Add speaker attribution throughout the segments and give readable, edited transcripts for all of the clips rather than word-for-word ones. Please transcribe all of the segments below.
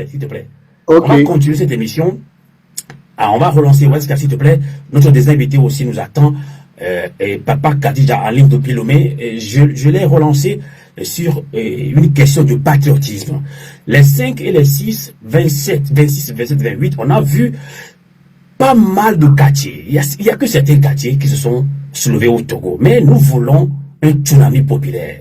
Speaker 1: s'il te plaît.
Speaker 2: Ok.
Speaker 1: On va continuer cette émission. Ah, on va relancer Weska, s'il te plaît. Notre désinvité aussi nous attend. Et Papa Kadija en ligne depuis Lomé. Je l'ai relancé sur une question de patriotisme. Les 5 et les 6, 27, 26, 27, 28, on a vu pas mal de quartiers. Il y a que certains quartiers qui se sont soulevés au Togo. Mais nous voulons un tsunami populaire.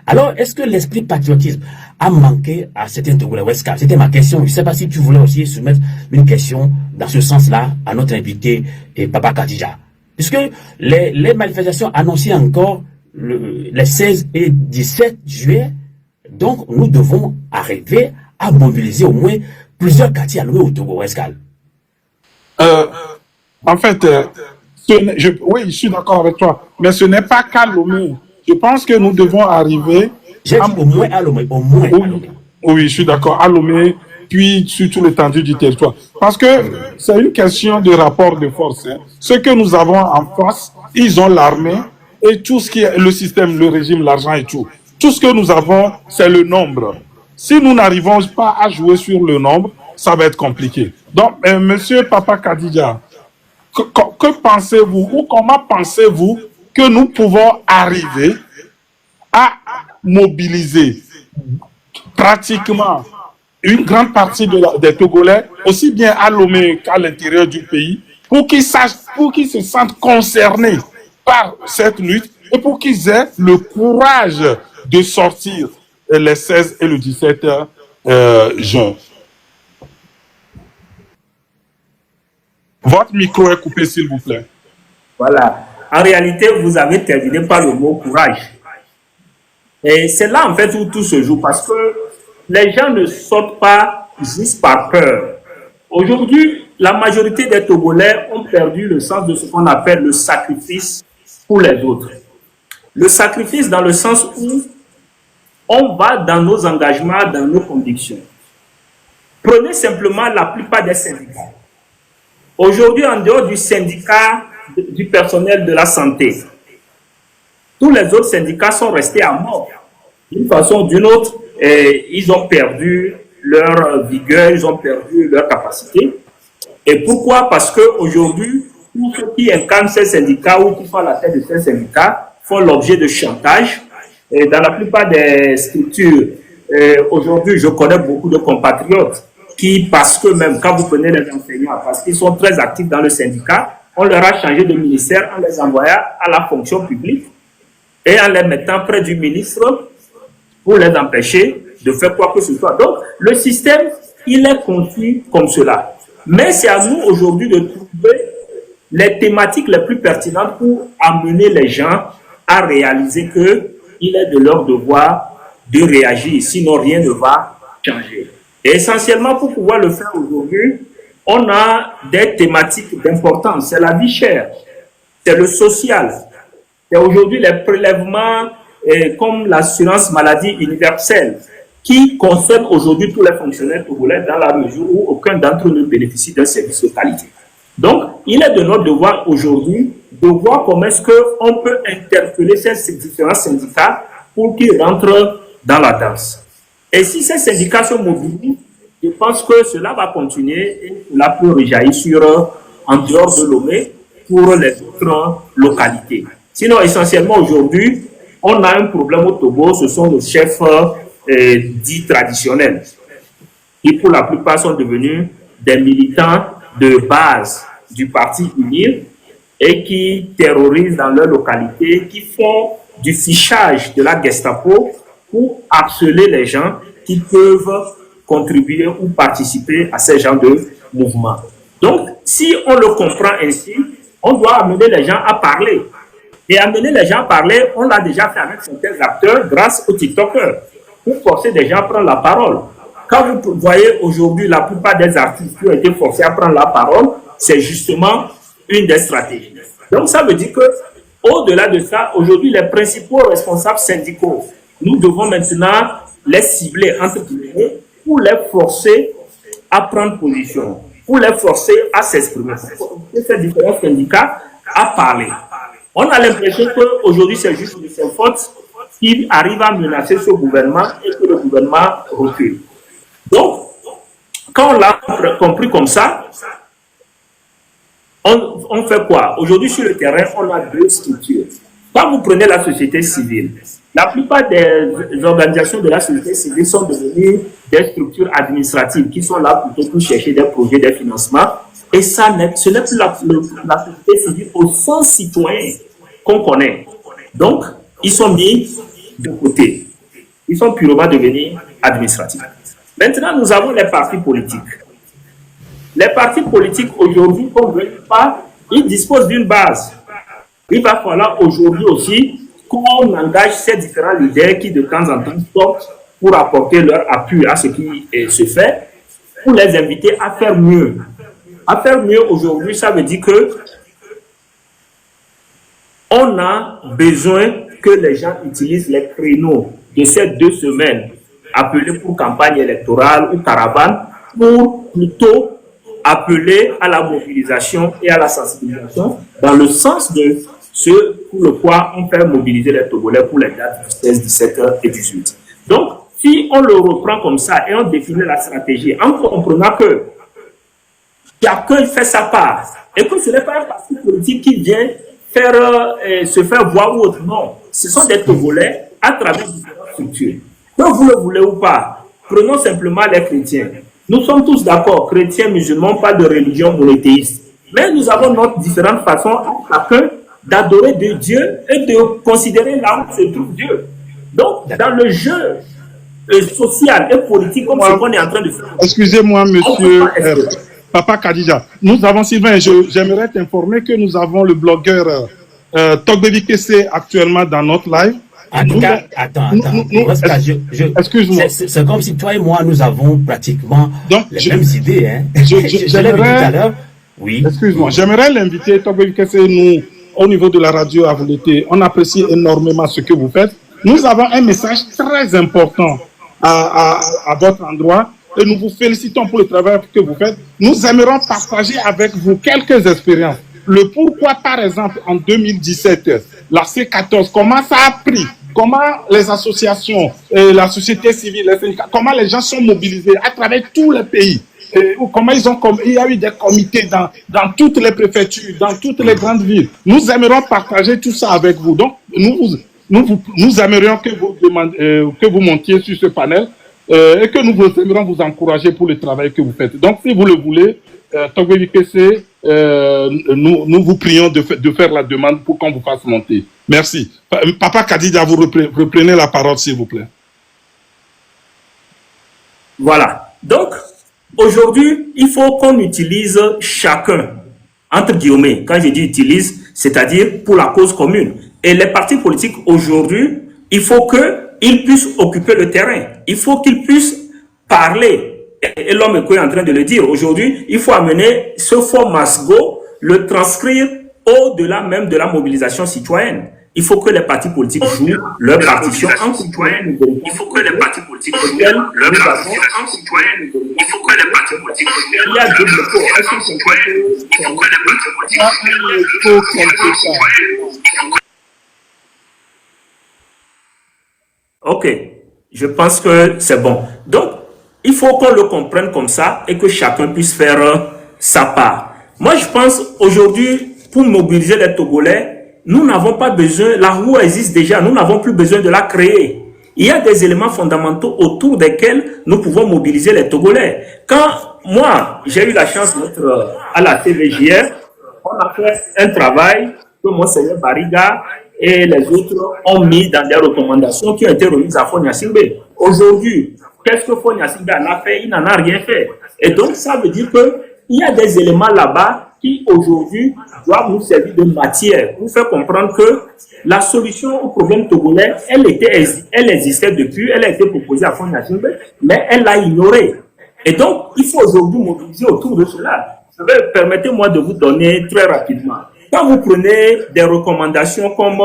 Speaker 1: Alors, est-ce que l'esprit patriotisme a manqué à certains Togolais Weska? C'était ma question. Je ne sais pas si tu voulais aussi soumettre une question dans ce sens-là à notre invité, Papa Kadija. Puisque les manifestations annoncées encore les 16 et 17 juillet, donc nous devons arriver à mobiliser au moins plusieurs quartiers alloués au Togo Weska.
Speaker 2: En fait, oui, je suis d'accord avec toi, mais ce n'est pas qu'à Lomé. Je pense que nous devons arriver.
Speaker 1: J'ai dit au moins à Lomé, au moins à Lomé.
Speaker 2: Oui, je suis d'accord, à Lomé, puis sur tout l'étendue du territoire. Parce que c'est une question de rapport de force. Hein. Ce que nous avons en face, ils ont l'armée et tout ce qui est le système, le régime, l'argent et tout. Tout ce que nous avons, c'est le nombre. Si nous n'arrivons pas à jouer sur le nombre, ça va être compliqué. Donc, monsieur Papa Kadija, que pensez-vous ou comment pensez-vous que nous pouvons arriver à mobiliser pratiquement une grande partie des Togolais, aussi bien à Lomé qu'à l'intérieur du pays, pour qu'ils sachent, pour qu'ils se sentent concernés par cette lutte et pour qu'ils aient le courage de sortir les 16 et le 17 juin. Votre micro est coupé, s'il vous plaît.
Speaker 3: Voilà. En réalité, vous avez terminé par le mot courage. Et c'est là, en fait, où tout se joue, parce que les gens ne sortent pas juste par peur. Aujourd'hui, la majorité des Togolais ont perdu le sens de ce qu'on appelle le sacrifice pour les autres. Le sacrifice dans le sens où on va dans nos engagements, dans nos convictions. Prenez simplement la plupart des syndicats. Aujourd'hui, en dehors du syndicat du personnel de la santé, tous les autres syndicats sont restés à mort. D'une façon ou d'une autre, ils ont perdu leur vigueur, ils ont perdu leur capacité. Et pourquoi? Parce qu'aujourd'hui, tous ceux qui incarnent ces syndicats ou qui font la tête de ces syndicats font l'objet de chantage. Et dans la plupart des structures, aujourd'hui, je connais beaucoup de compatriotes qui, parce que même quand vous prenez les enseignants, parce qu'ils sont très actifs dans le syndicat, on leur a changé de ministère en les envoyant à la fonction publique et en les mettant près du ministre pour les empêcher de faire quoi que ce soit. Donc, le système, il est conçu comme cela. Mais c'est à nous aujourd'hui de trouver les thématiques les plus pertinentes pour amener les gens à réaliser qu'il est de leur devoir de réagir, sinon rien ne va changer. Et essentiellement, pour pouvoir le faire aujourd'hui, on a des thématiques d'importance. C'est la vie chère, c'est le social, c'est aujourd'hui les prélèvements comme l'assurance maladie universelle qui concerne aujourd'hui tous les fonctionnaires togolais dans la mesure où aucun d'entre eux ne bénéficie d'un service de qualité. Donc, il est de notre devoir aujourd'hui de voir comment est-ce qu'on peut interpeller ces différents syndicats pour qu'ils rentrent dans la danse. Et si ces syndicats se mobilisent, je pense que cela va continuer et cela peut rejaillir en dehors de Lomé pour les autres localités. Sinon, essentiellement aujourd'hui, on a un problème au Togo, ce sont nos chefs dits traditionnels, qui pour la plupart sont devenus des militants de base du parti UNIR et qui terrorisent dans leur localité, qui font du fichage de la Gestapo pour harceler les gens qui peuvent contribuer ou participer à ces genres de mouvements. Donc, si on le comprend ainsi, on doit amener les gens à parler. Et amener les gens à parler, on l'a déjà fait avec certains acteurs grâce aux TikTokers, pour forcer des gens à prendre la parole. Quand vous voyez aujourd'hui la plupart des artistes qui ont été forcés à prendre la parole, c'est justement une des stratégies. Donc ça veut dire que, au-delà de ça, aujourd'hui, les principaux responsables syndicaux, nous devons maintenant les cibler entre guillemets pour les forcer à prendre position, pour les forcer à s'exprimer, pour forcer ces différents syndicats à parler. On a l'impression qu'aujourd'hui, c'est juste de ses fautes qu'il arrive à menacer ce gouvernement et que le gouvernement recule. Donc, Quand on l'a compris comme ça, on fait quoi? Aujourd'hui, sur le terrain, on a deux structures. Quand vous prenez la société civile, la plupart des organisations de la société civile sont devenues des structures administratives qui sont là plutôt pour chercher des projets, des financements. Et ce n'est plus la société civile au sens citoyen qu'on connaît. Donc, ils sont mis de côté. Ils sont purement devenus administratifs. Maintenant, nous avons les partis politiques. Les partis politiques aujourd'hui, qu'on ne veut pas, ils disposent d'une base. Il va falloir aujourd'hui aussi qu'on engage ces différents leaders qui de temps en temps sortent pour apporter leur appui à ce qui se fait, pour les inviter à faire mieux. À faire mieux aujourd'hui, ça veut dire que on a besoin que les gens utilisent les créneaux de ces 2 semaines appelées pour campagne électorale ou caravane pour plutôt appeler à la mobilisation et à la sensibilisation dans le sens de ce pour le quoi on fait mobiliser les Togolais pour les dates du 16, 17 et 18. Donc, si on le reprend comme ça et on définit la stratégie en comprenant que chacun fait sa part et que ce n'est pas un parti politique qui vient se faire voir ou autre, non. Ce sont des Togolais à travers différentes structures. Donc, vous le voulez ou pas, prenons simplement les chrétiens. Nous sommes tous d'accord, chrétiens, musulmans, pas de religion monothéiste. Mais nous avons notre différente façon à chacun d'adorer de Dieu et de considérer là où se trouve Dieu. Donc, dans le jeu social et politique, comme ce qu'on est en train de faire.
Speaker 2: Excusez-moi, monsieur Papa Kadija. Nous avons, Sylvain, j'aimerais t'informer que nous avons le blogueur Togbebi Kesse actuellement dans notre live.
Speaker 1: En tout cas, attends.
Speaker 2: Excuse-moi.
Speaker 1: C'est comme si toi et moi, nous avons pratiquement les mêmes idées. Hein. Je l'ai dit tout à l'heure. Oui.
Speaker 2: Excuse-moi. J'aimerais l'inviter, Togbebi Kesse, nous, au niveau de la radio à Voulété, on apprécie énormément ce que vous faites. Nous avons un message très important à votre endroit et nous vous félicitons pour le travail que vous faites. Nous aimerions partager avec vous quelques expériences. Le pourquoi, par exemple, en 2017, la C14, comment ça a pris, comment les associations, la société civile, les syndicats, comment les gens sont mobilisés à travers tous les pays. Comment il y a eu des comités dans toutes les préfectures, dans toutes les grandes villes. Nous aimerions partager tout ça avec vous. Donc, nous aimerions que vous montiez sur ce panel et que nous aimerions vous encourager pour le travail que vous faites. Donc, si vous le voulez, Togbebi Kesse, nous vous prions de faire la demande pour qu'on vous fasse monter. Merci. Papa Kadija, vous reprenez la parole, s'il vous plaît.
Speaker 3: Voilà. Donc, aujourd'hui, il faut qu'on utilise chacun, entre guillemets, quand je dis utilise, c'est-à-dire pour la cause commune. Et les partis politiques aujourd'hui, il faut qu'ils puissent occuper le terrain. Il faut qu'ils puissent parler. Et l'homme est en train de le dire. Aujourd'hui, il faut amener ce fonds Masgo, le transcrire au-delà même de la mobilisation citoyenne. Il faut que les partis politiques jouent leur partition en citoyenne. Il faut que les partis politiques jouent leur partition en citoyenne. Il faut que les partis politiques jouent leur partition en citoyenne. Il faut que les partis politiques jouent. Ok, je pense que c'est bon. Donc, il faut qu'on le comprenne comme ça et que chacun puisse faire sa part. Moi, je pense aujourd'hui, pour mobiliser les Togolais, nous n'avons pas besoin, la roue existe déjà, nous n'avons plus besoin de la créer. Il y a des éléments fondamentaux autour desquels nous pouvons mobiliser les Togolais. Quand moi, j'ai eu la chance d'être à la TVJR, on a fait un travail que Monseigneur Bariga et les autres ont mis dans des recommandations qui ont été remises à Fonia Singbe. Aujourd'hui, qu'est-ce que Fonia Singbe en a fait? Il n'en a rien fait. Et donc, ça veut dire qu'il y a des éléments là-bas qui, aujourd'hui, doivent nous servir de matière pour faire comprendre que la solution au problème togolais, elle existait depuis, elle a été proposée à Fonia Singbe, mais elle l'a ignorée. Et donc, il faut aujourd'hui mobiliser autour de cela. Permettez-moi de vous donner très rapidement. Quand vous prenez des recommandations comme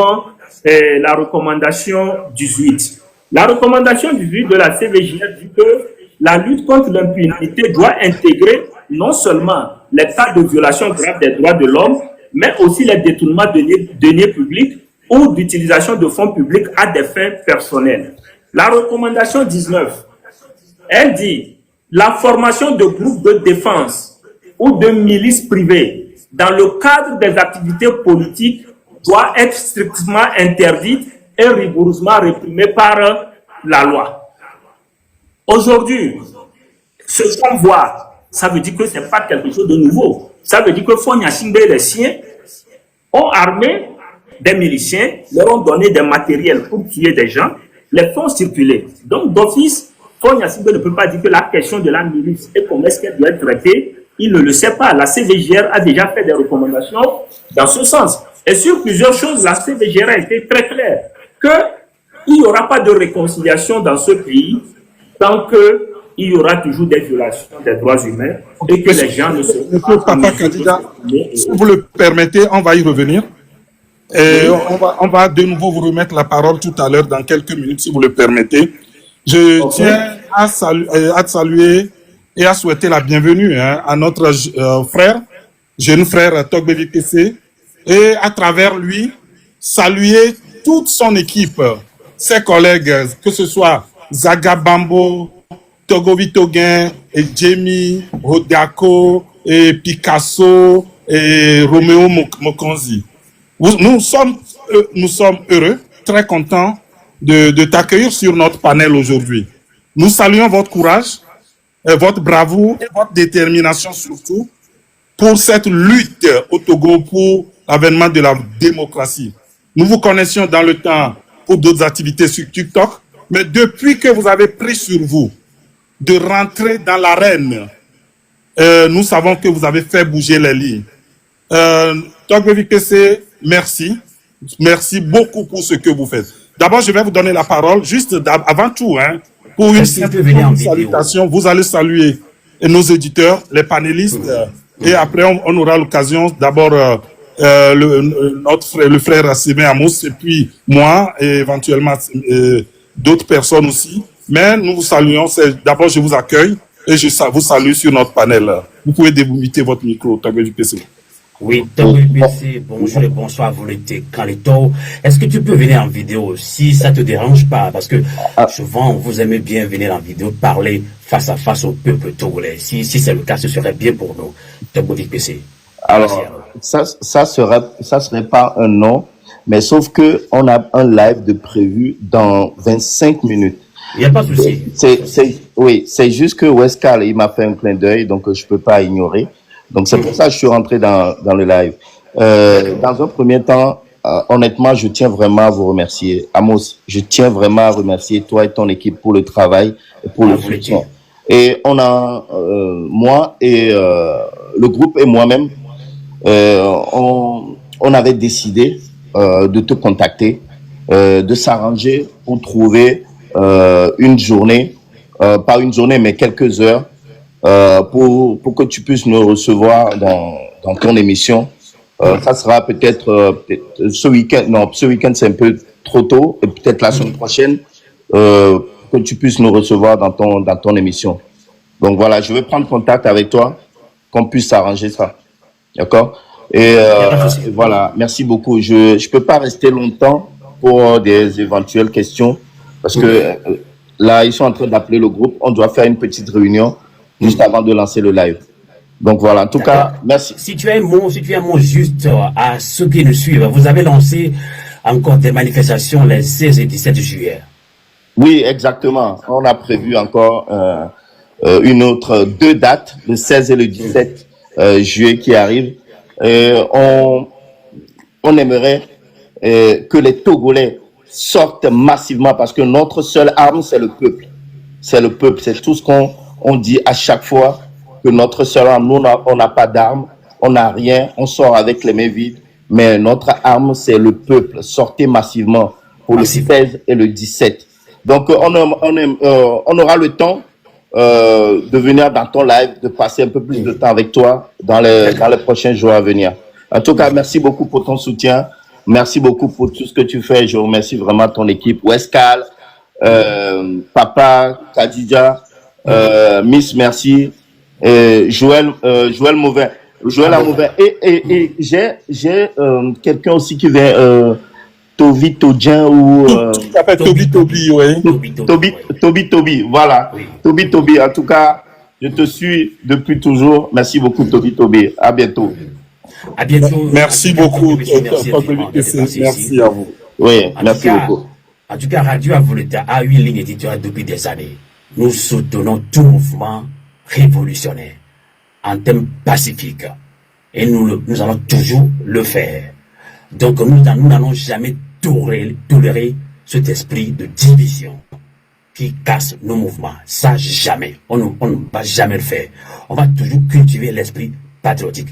Speaker 3: la recommandation 18, la recommandation 18 de la CVJR dit que la lutte contre l'impunité doit intégrer non seulement les cas de violation grave des droits de l'homme, mais aussi les détournements de deniers publics ou d'utilisation de fonds publics à des fins personnelles. La recommandation 19, elle dit la formation de groupes de défense ou de milices privées dans le cadre des activités politiques doit être strictement interdite et rigoureusement réprimée par la loi. Aujourd'hui, ce qu'on voit, ça veut dire que ce n'est pas quelque chose de nouveau. Ça veut dire que Fonya Simbe et les siens ont armé des miliciens, leur ont donné des matériels pour tuer des gens, les font circuler. Donc, d'office, Fonya Simbe ne peut pas dire que la question de la milice et comment est-ce qu'elle doit être traitée, il ne le sait pas. La CVGR a déjà fait des recommandations dans ce sens. Et sur plusieurs choses, la CVGR a été très claire qu'il n'y aura pas de réconciliation dans ce pays tant qu'il y aura toujours des violations des droits humains et que les gens ne se...
Speaker 2: Monsieur Papa Kadija, si vous le permettez, on va y revenir. Et on va de nouveau vous remettre la parole tout à l'heure dans quelques minutes, si vous le permettez. Je tiens à saluer et à souhaiter la bienvenue à notre frère, jeune frère Togbe VPC, et à travers lui, saluer toute son équipe, ses collègues, que ce soit Zaga Bambo, Togo Vitoguin, et Jamie, Rodako, et Picasso, et Roméo Mokonzi. Nous sommes heureux, très contents de t'accueillir sur notre panel aujourd'hui. Nous saluons votre courage, votre bravoure et votre détermination surtout pour cette lutte au Togo pour l'avènement de la démocratie. Nous vous connaissions dans le temps pour d'autres activités sur TikTok, mais depuis que vous avez pris sur vous de rentrer dans l'arène, nous savons que vous avez fait bouger les lignes. Togbe VPC, merci. Merci beaucoup pour ce que vous faites. D'abord, je vais vous donner la parole, juste avant tout, pour une salutation. Vous allez saluer nos éditeurs, les panélistes, et après, on aura l'occasion d'abord le frère Asseme Amos, et puis moi, et éventuellement d'autres personnes aussi. Mais nous vous saluons. D'abord, je vous accueille et je vous salue sur notre panel. Vous pouvez débuter votre micro, Togbe VPC.
Speaker 1: Oui, WPC, bonjour et bonsoir, Volonté Kalito. Est-ce que tu peux venir en vidéo si ça te dérange pas? Parce que souvent, vous aimez bien venir en vidéo, parler face à face au peuple togolais. Si c'est le cas, ce serait bien pour nous, WPC.
Speaker 4: Alors, ça serait pas un non, mais sauf que on a un live de prévu dans 25 minutes.
Speaker 1: Il n'y a pas de souci.
Speaker 4: Oui, c'est juste que Wescal, il m'a fait un clin d'œil, donc je peux pas ignorer. Donc, c'est pour ça que je suis rentré dans le live. Dans un premier temps, honnêtement, je tiens vraiment à vous remercier. Amos, je tiens vraiment à remercier toi et ton équipe pour le travail et pour le soutien. Et on a, moi et le groupe et moi-même, on avait décidé de te contacter, de s'arranger pour trouver une journée, pas une journée, mais quelques heures, pour que tu puisses nous recevoir dans ton émission. Ça sera peut-être ce week-end. Non, ce week-end c'est un peu trop tôt. Et peut-être la semaine prochaine, que tu puisses nous recevoir dans ton émission. Donc voilà, je vais prendre contact avec toi, qu'on puisse s'arranger ça. D'accord? Et voilà, merci beaucoup. Je peux pas rester longtemps pour des éventuelles questions parce que là ils sont en train d'appeler le groupe. On doit faire une petite réunion juste avant de lancer le live. Donc voilà, en tout cas, merci.
Speaker 1: Si tu as un mot juste à ceux qui nous suivent, vous avez lancé encore des manifestations les 16 et 17 juillet.
Speaker 4: Oui, exactement. On a prévu encore deux dates, le 16 et le 17 juillet qui arrivent. On aimerait que les Togolais sortent massivement parce que notre seule arme, c'est le peuple. C'est le peuple, c'est tout ce qu'on dit à chaque fois, que notre seule arme, nous, on n'a pas d'arme, on n'a rien, on sort avec les mains vides, mais notre arme, c'est le peuple. Sortez massivement pour le 16 et le 17. Donc, on aura le temps de venir dans ton live, de passer un peu plus de temps avec toi dans les prochains jours à venir. En tout cas, merci beaucoup pour ton soutien. Merci beaucoup pour tout ce que tu fais. Je remercie vraiment ton équipe. Wescal, Papa, Kadija, Miss Merci, Joël Mauvais. Joël Mauvais. Et j'ai quelqu'un aussi qui vient, Toby Todien ou
Speaker 2: Toby, oui.
Speaker 4: Toby, voilà. Oui. Toby. En tout cas, Je te suis depuis toujours. Merci beaucoup, Toby Tobé. À bientôt.
Speaker 1: À bientôt.
Speaker 2: Merci beaucoup, merci à vous.
Speaker 4: Oui, merci beaucoup.
Speaker 1: En tout cas, Radio Avoleta a une ligne éditoriale depuis des années. Nous soutenons tout mouvement révolutionnaire en termes pacifiques. Et nous allons toujours le faire. Donc, nous n'allons jamais tolérer cet esprit de division qui casse nos mouvements. Ça, jamais. On ne va jamais le faire. On va toujours cultiver l'esprit patriotique.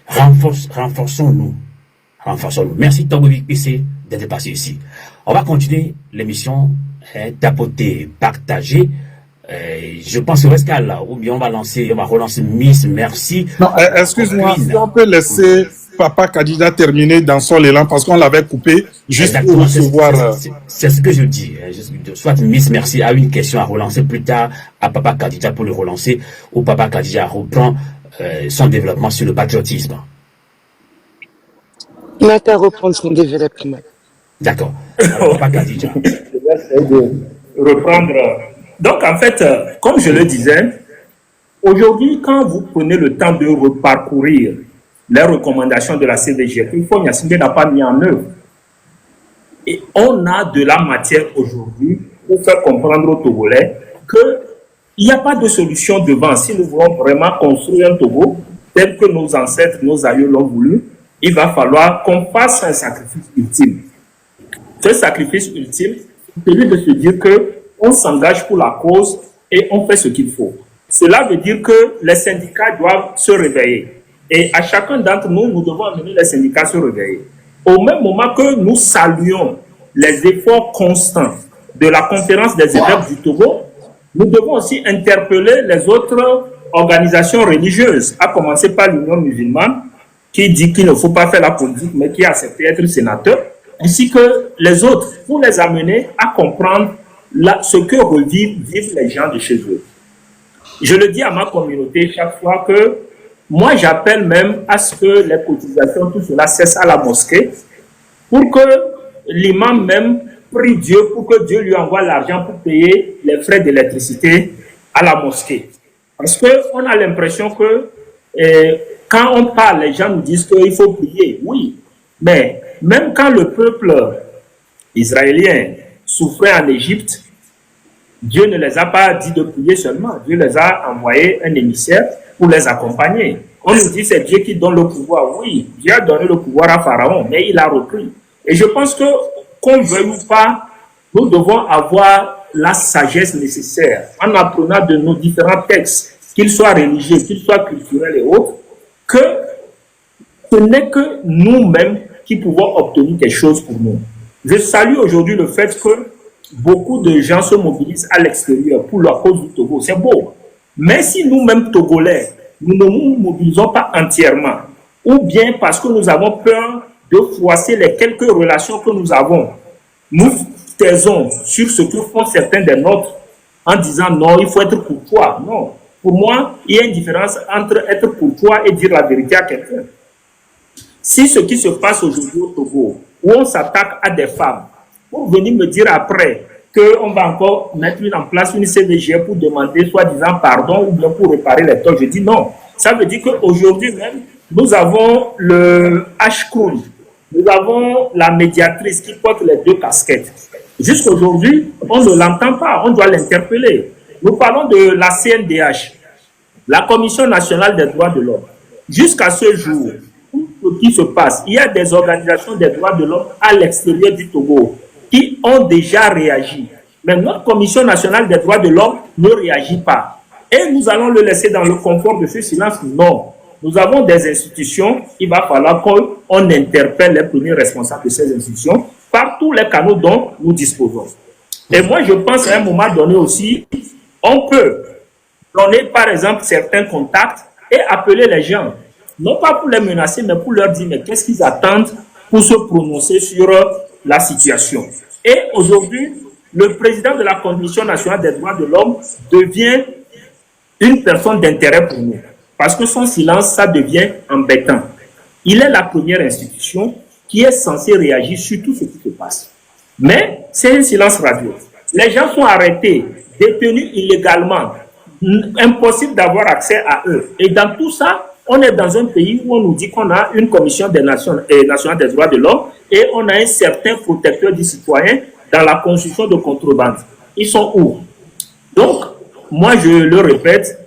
Speaker 1: Renforçons-nous. Merci, Togovic PC, d'être passé ici. On va continuer l'émission, tapoter, partager. Je pense au Rescal, ou bien on va relancer Miss Merci.
Speaker 2: Non, excuse-moi, si on peut laisser Papa Kadija terminer dans son élan parce qu'on l'avait coupé juste
Speaker 1: exactement,
Speaker 2: pour recevoir.
Speaker 1: C'est ce que je dis. Soit Miss Merci a une question à relancer plus tard à Papa Kadija pour le relancer, ou Papa Kadija reprend son développement sur le patriotisme.
Speaker 5: Il n'a qu'à reprendre son développement.
Speaker 1: D'accord. Papa Kadija.
Speaker 3: Je vais essayer de reprendre. Donc, en fait, comme je le disais, aujourd'hui, quand vous prenez le temps de reparcourir les recommandations de la CDG, il faut n'a pas mis en œuvre. Et on a de la matière aujourd'hui pour faire comprendre aux Togolais qu'il n'y a pas de solution devant. Si nous voulons vraiment construire un Togo tel que nos ancêtres, nos aïeux l'ont voulu, il va falloir qu'on fasse un sacrifice ultime. Ce sacrifice ultime, c'est celui de se dire qu'on s'engage pour la cause et on fait ce qu'il faut. Cela veut dire que les syndicats doivent se réveiller. Et à chacun d'entre nous, nous devons amener les syndicats à se réveiller. Au même moment que nous saluons les efforts constants de la conférence des évêques du Togo, nous devons aussi interpeller les autres organisations religieuses, à commencer par l'Union musulmane, qui dit qu'il ne faut pas faire la politique, mais qui a accepté d'être sénateur, ainsi que les autres, pour les amener à comprendre ce que vivent les gens de chez eux. Je le dis à ma communauté chaque fois que moi, j'appelle même à ce que les cotisations, tout cela cesse à la mosquée, pour que l'imam même prie Dieu, pour que Dieu lui envoie l'argent pour payer les frais d'électricité à la mosquée. Parce qu'on a l'impression que quand on parle, les gens nous disent qu'il faut prier. Oui, mais même quand le peuple israélien souffrait en Égypte, Dieu ne les a pas dit de prier seulement. Dieu les a envoyé un émissaire pour les accompagner. On nous dit que c'est Dieu qui donne le pouvoir. Oui, Dieu a donné le pouvoir à Pharaon, mais il a repris. Et je pense que, qu'on veuille ou pas, nous devons avoir la sagesse nécessaire en apprenant de nos différents textes, qu'ils soient religieux, qu'ils soient culturels et autres, que ce n'est que nous-mêmes qui pouvons obtenir quelque chose pour nous. Je salue aujourd'hui le fait que beaucoup de gens se mobilisent à l'extérieur pour la cause du Togo. C'est beau. Mais si nous-mêmes, Togolais, nous ne nous mobilisons pas entièrement, ou bien parce que nous avons peur de froisser les quelques relations que nous avons, nous taisons sur ce que font certains des nôtres en disant non, il faut être courtois. Non. Pour moi, il y a une différence entre être courtois et dire la vérité à quelqu'un. Si ce qui se passe aujourd'hui au Togo, où on s'attaque à des femmes, pour venir me dire après qu'on va encore mettre en place une CDG pour demander soi-disant pardon ou bien pour réparer les torts, je dis non. Ça veut dire qu'aujourd'hui même, nous avons le H-Crew, nous avons la médiatrice qui porte les deux casquettes. Jusqu'à aujourd'hui, on ne l'entend pas, on doit l'interpeller. Nous parlons de la CNDH, la Commission nationale des droits de l'homme. Jusqu'à ce jour, tout ce qui se passe, il y a des organisations des droits de l'homme à l'extérieur du Togo qui ont déjà réagi. Mais notre Commission nationale des droits de l'homme ne réagit pas. Et nous allons le laisser dans le confort de ce silence? Non. Nous avons des institutions, il va falloir qu'on interpelle les premiers responsables de ces institutions par tous les canaux dont nous disposons. Et moi, je pense qu'à un moment donné aussi, on peut donner par exemple certains contacts et appeler les gens, non pas pour les menacer, mais pour leur dire mais qu'est-ce qu'ils attendent pour se prononcer sur la situation. Et aujourd'hui, le président de la Commission nationale des droits de l'homme devient une personne d'intérêt pour nous. Parce que son silence, ça devient embêtant. Il est la première institution qui est censée réagir sur tout ce qui se passe. Mais c'est un silence radio. Les gens sont arrêtés, détenus illégalement impossible d'avoir accès à eux. Et dans tout ça, on est dans un pays où on nous dit qu'on a une commission des nationale des droits de l'homme et on a un certain protecteur du citoyen dans la construction de contrebande. Ils sont où? Donc, moi je le répète,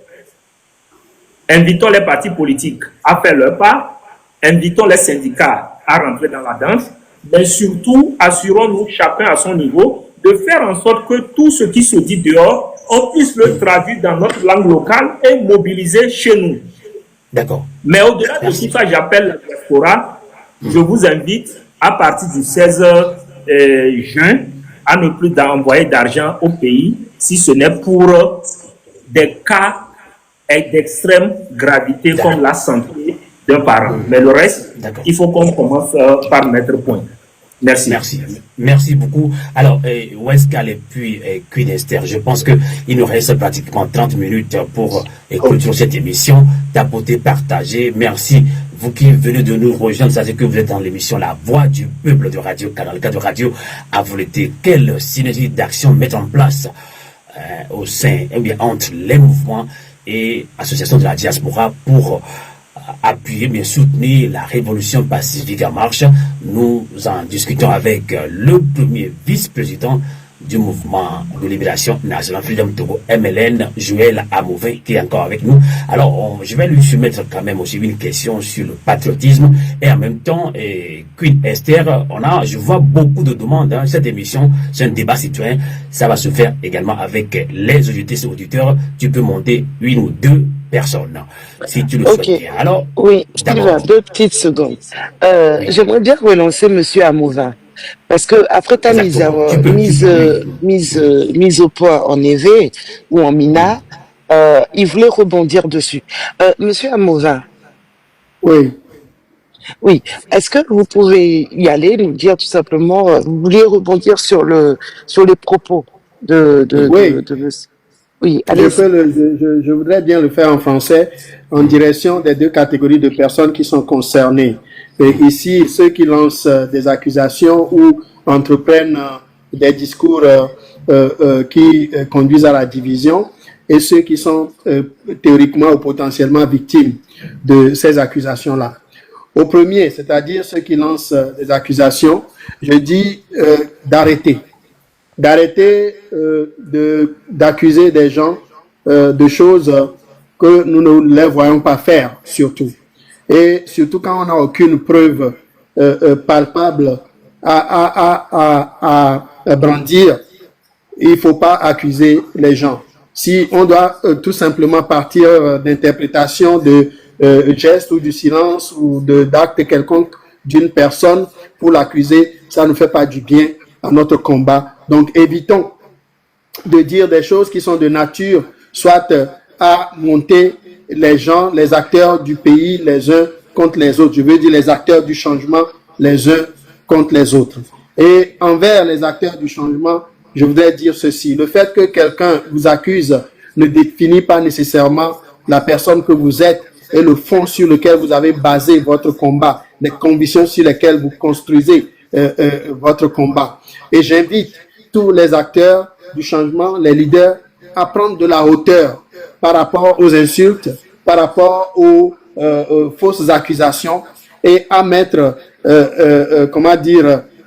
Speaker 3: invitons les partis politiques à faire leur part, invitons les syndicats à rentrer dans la danse, mais surtout assurons-nous chacun à son niveau de faire en sorte que tout ce qui se dit dehors, on puisse le traduire dans notre langue locale et mobiliser chez nous.
Speaker 1: D'accord.
Speaker 3: Mais au-delà de tout ça, j'appelle la diaspora, je vous invite à partir du 16 juin à ne plus envoyer d'argent au pays si ce n'est pour des cas d'extrême gravité comme la santé d'un parent. Mais le reste, il faut qu'on commence par mettre point. Merci.
Speaker 1: Merci. Merci beaucoup. Alors, Weska et puis Queen Esther, je pense qu'il nous reste pratiquement 30 minutes pour clôturer cette émission, tapoter, partager. Merci. Vous qui venez de nous rejoindre, ça c'est que vous êtes dans l'émission La Voix du Peuple de Radio Canal K de Radio à volonté. Quelle synergie d'action mettre en place au sein, ou bien entre les mouvements et associations de la diaspora pour appuyer, bien soutenir la révolution pacifique en marche. Nous en discutons avec le premier vice-président du mouvement de libération nationale Freedom Togo MLN, Joël Amouvé, qui est encore avec nous. Alors, je vais lui soumettre quand même aussi une question sur le patriotisme et en même temps, Queen Esther, je vois beaucoup de demandes. Cette émission, c'est un débat citoyen. Ça va se faire également avec les auditeurs. Tu peux monter une ou deux personnes, si tu le souhaites bien. Alors,
Speaker 5: oui, Sylvain, 2 petites secondes. J'aimerais bien relancer Monsieur Amouvin. Parce que après ta mise au point en EV ou en MINA, il voulait rebondir dessus. Monsieur Amouvin.
Speaker 6: Oui.
Speaker 5: Oui. Est-ce que vous pouvez y aller, nous dire tout simplement, vous vouliez rebondir sur les propos
Speaker 6: Oui, je voudrais bien le faire en français, en direction des 2 catégories de personnes qui sont concernées. Et ici, ceux qui lancent des accusations ou entreprennent des discours qui conduisent à la division, et ceux qui sont théoriquement ou potentiellement victimes de ces accusations-là. Au premier, c'est-à-dire ceux qui lancent des accusations, je dis d'arrêter d'accuser des gens de choses que nous ne les voyons pas faire, surtout. Et surtout quand on n'a aucune preuve palpable à brandir, il ne faut pas accuser les gens. Si on doit tout simplement partir d'interprétation de gestes ou du silence ou d'actes quelconques d'une personne pour l'accuser, ça ne fait pas du bien à notre combat. Donc, évitons de dire des choses qui sont de nature, soit à monter les gens, les acteurs du pays, les uns contre les autres. Je veux dire les acteurs du changement, les uns contre les autres. Et envers les acteurs du changement, je voudrais dire ceci. Le fait que quelqu'un vous accuse ne définit pas nécessairement la personne que vous êtes et le fond sur lequel vous avez basé votre combat, les convictions sur lesquelles vous construisez votre combat. Et j'invite tous les acteurs du changement, les leaders, à prendre de la hauteur par rapport aux insultes, par rapport aux fausses accusations et à mettre,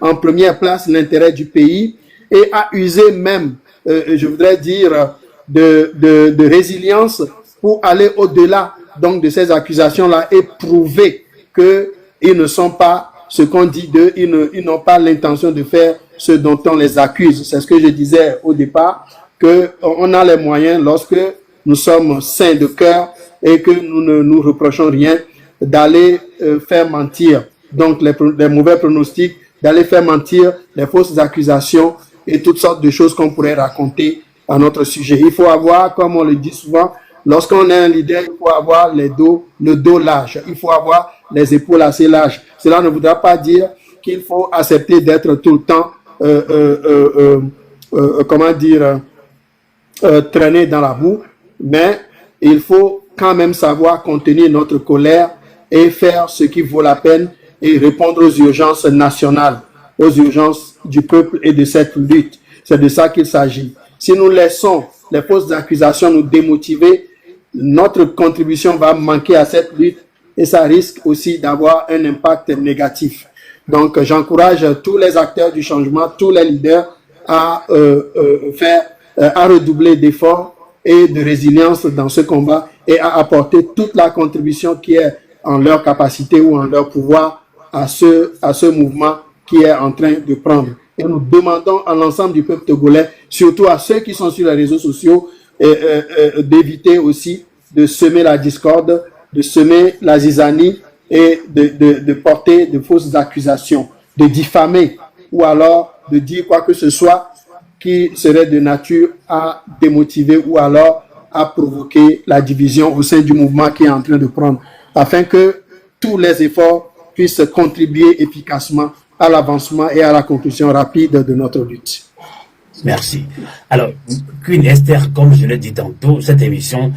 Speaker 6: en première place l'intérêt du pays et à user même, je voudrais dire, de résilience pour aller au-delà donc de ces accusations-là et prouver qu'ils ne sont pas ce qu'on dit d'eux, ils n'ont pas l'intention de faire ce dont on les accuse. C'est ce que je disais au départ, qu'on a les moyens, lorsque nous sommes sains de cœur et que nous ne nous reprochons rien, d'aller faire mentir donc les mauvais pronostics, d'aller faire mentir les fausses accusations et toutes sortes de choses qu'on pourrait raconter à notre sujet. Il faut avoir, comme on le dit souvent, lorsqu'on est un leader, il faut avoir le dos large, il faut avoir les épaules assez larges. Cela ne voudra pas dire qu'il faut accepter d'être tout le temps, traîné dans la boue, mais il faut quand même savoir contenir notre colère et faire ce qui vaut la peine et répondre aux urgences nationales, aux urgences du peuple et de cette lutte. C'est de ça qu'il s'agit. Si nous laissons les fausses accusations nous démotiver, notre contribution va manquer à cette lutte et ça risque aussi d'avoir un impact négatif. Donc, j'encourage tous les acteurs du changement, tous les leaders à à redoubler d'efforts et de résilience dans ce combat et à apporter toute la contribution qui est en leur capacité ou en leur pouvoir à ce mouvement qui est en train de prendre. Et nous demandons à l'ensemble du peuple togolais, surtout à ceux qui sont sur les réseaux sociaux, d'éviter aussi de semer la discorde, de semer la zizanie et de porter de fausses accusations, de diffamer ou alors de dire quoi que ce soit qui serait de nature à démotiver ou alors à provoquer la division au sein du mouvement qui est en train de prendre, afin que tous les efforts puissent contribuer efficacement à l'avancement et à la conclusion rapide de notre lutte.
Speaker 1: Merci. Alors, Queen Esther, comme je l'ai dit tantôt, cette émission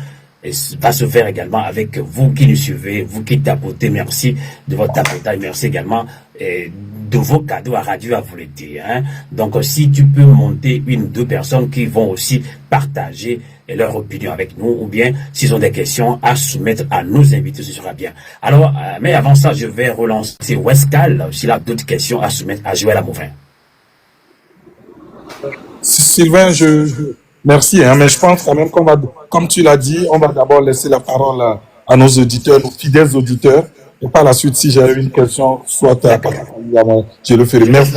Speaker 1: va se faire également avec vous qui nous suivez, vous qui tapotez. Merci de votre tapotage. Merci également de vos cadeaux à Radio à vous le dire. Hein. Donc, si tu peux monter une ou deux personnes qui vont aussi partager leur opinion avec nous, ou bien s'ils ont des questions à soumettre à nos invités, ce sera bien. Alors, mais avant ça, je vais relancer Westcal s'il a d'autres questions à soumettre à Joël Amouvin.
Speaker 2: Sylvain, merci, hein, mais je pense quand même qu'on va, comme tu l'as dit, on va d'abord laisser la parole à nos auditeurs, nos fidèles auditeurs, et par la suite, si j'ai une question, soit je le ferai. Merci.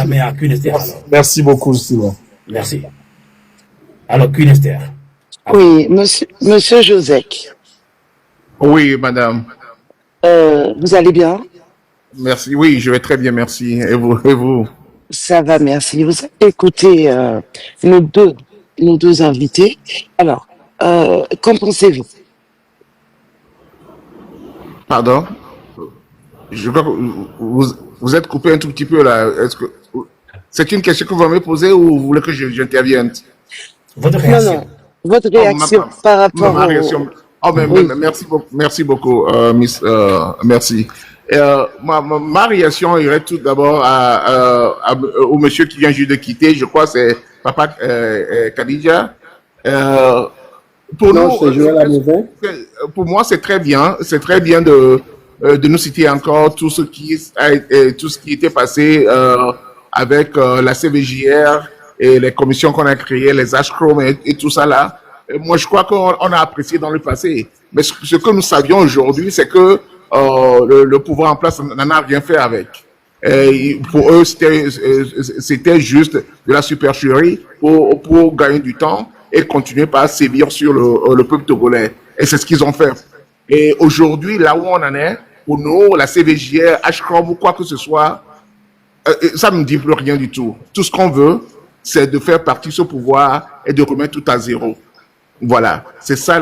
Speaker 2: Merci beaucoup, Sylvain.
Speaker 1: Merci. Alors, Queen Esther.
Speaker 5: Oui, monsieur Josek.
Speaker 7: Oui, madame.
Speaker 5: Vous allez bien?
Speaker 7: Merci. Oui, je vais très bien, merci. Et vous?
Speaker 5: Ça va, merci. Vous avez écouté nos deux invités. Alors, qu'en pensez-vous?
Speaker 7: Pardon? Je crois que vous êtes coupé un tout petit peu là. Est-ce que c'est une question que vous me posez ou vous voulez que j'intervienne?
Speaker 1: Votre réaction.
Speaker 5: Non. Votre réaction par rapport
Speaker 7: ma réaction.
Speaker 5: Oui.
Speaker 7: Merci beaucoup, Miss. Merci. Ma réaction irait tout d'abord au monsieur qui vient juste de quitter. Je crois que c'est Papa Khadija. Pour moi, c'est très bien. C'est très bien de nous citer encore tout ce qui était passé avec la CVJR et les commissions qu'on a créées, les HCROM et tout ça là. Moi, je crois qu'on a apprécié dans le passé. Mais ce que nous savions aujourd'hui, c'est que le pouvoir en place n'en a rien fait avec. Et pour eux, c'était juste de la supercherie pour gagner du temps et continuer par sévir sur le peuple togolais. Et c'est ce qu'ils ont fait. Et aujourd'hui, là où on en est, pour nous, la CVJR, HCROM ou quoi que ce soit, ça ne nous dit plus rien du tout. Tout ce qu'on veut, c'est de faire partie ce pouvoir et de remettre tout à zéro. Voilà, c'est ça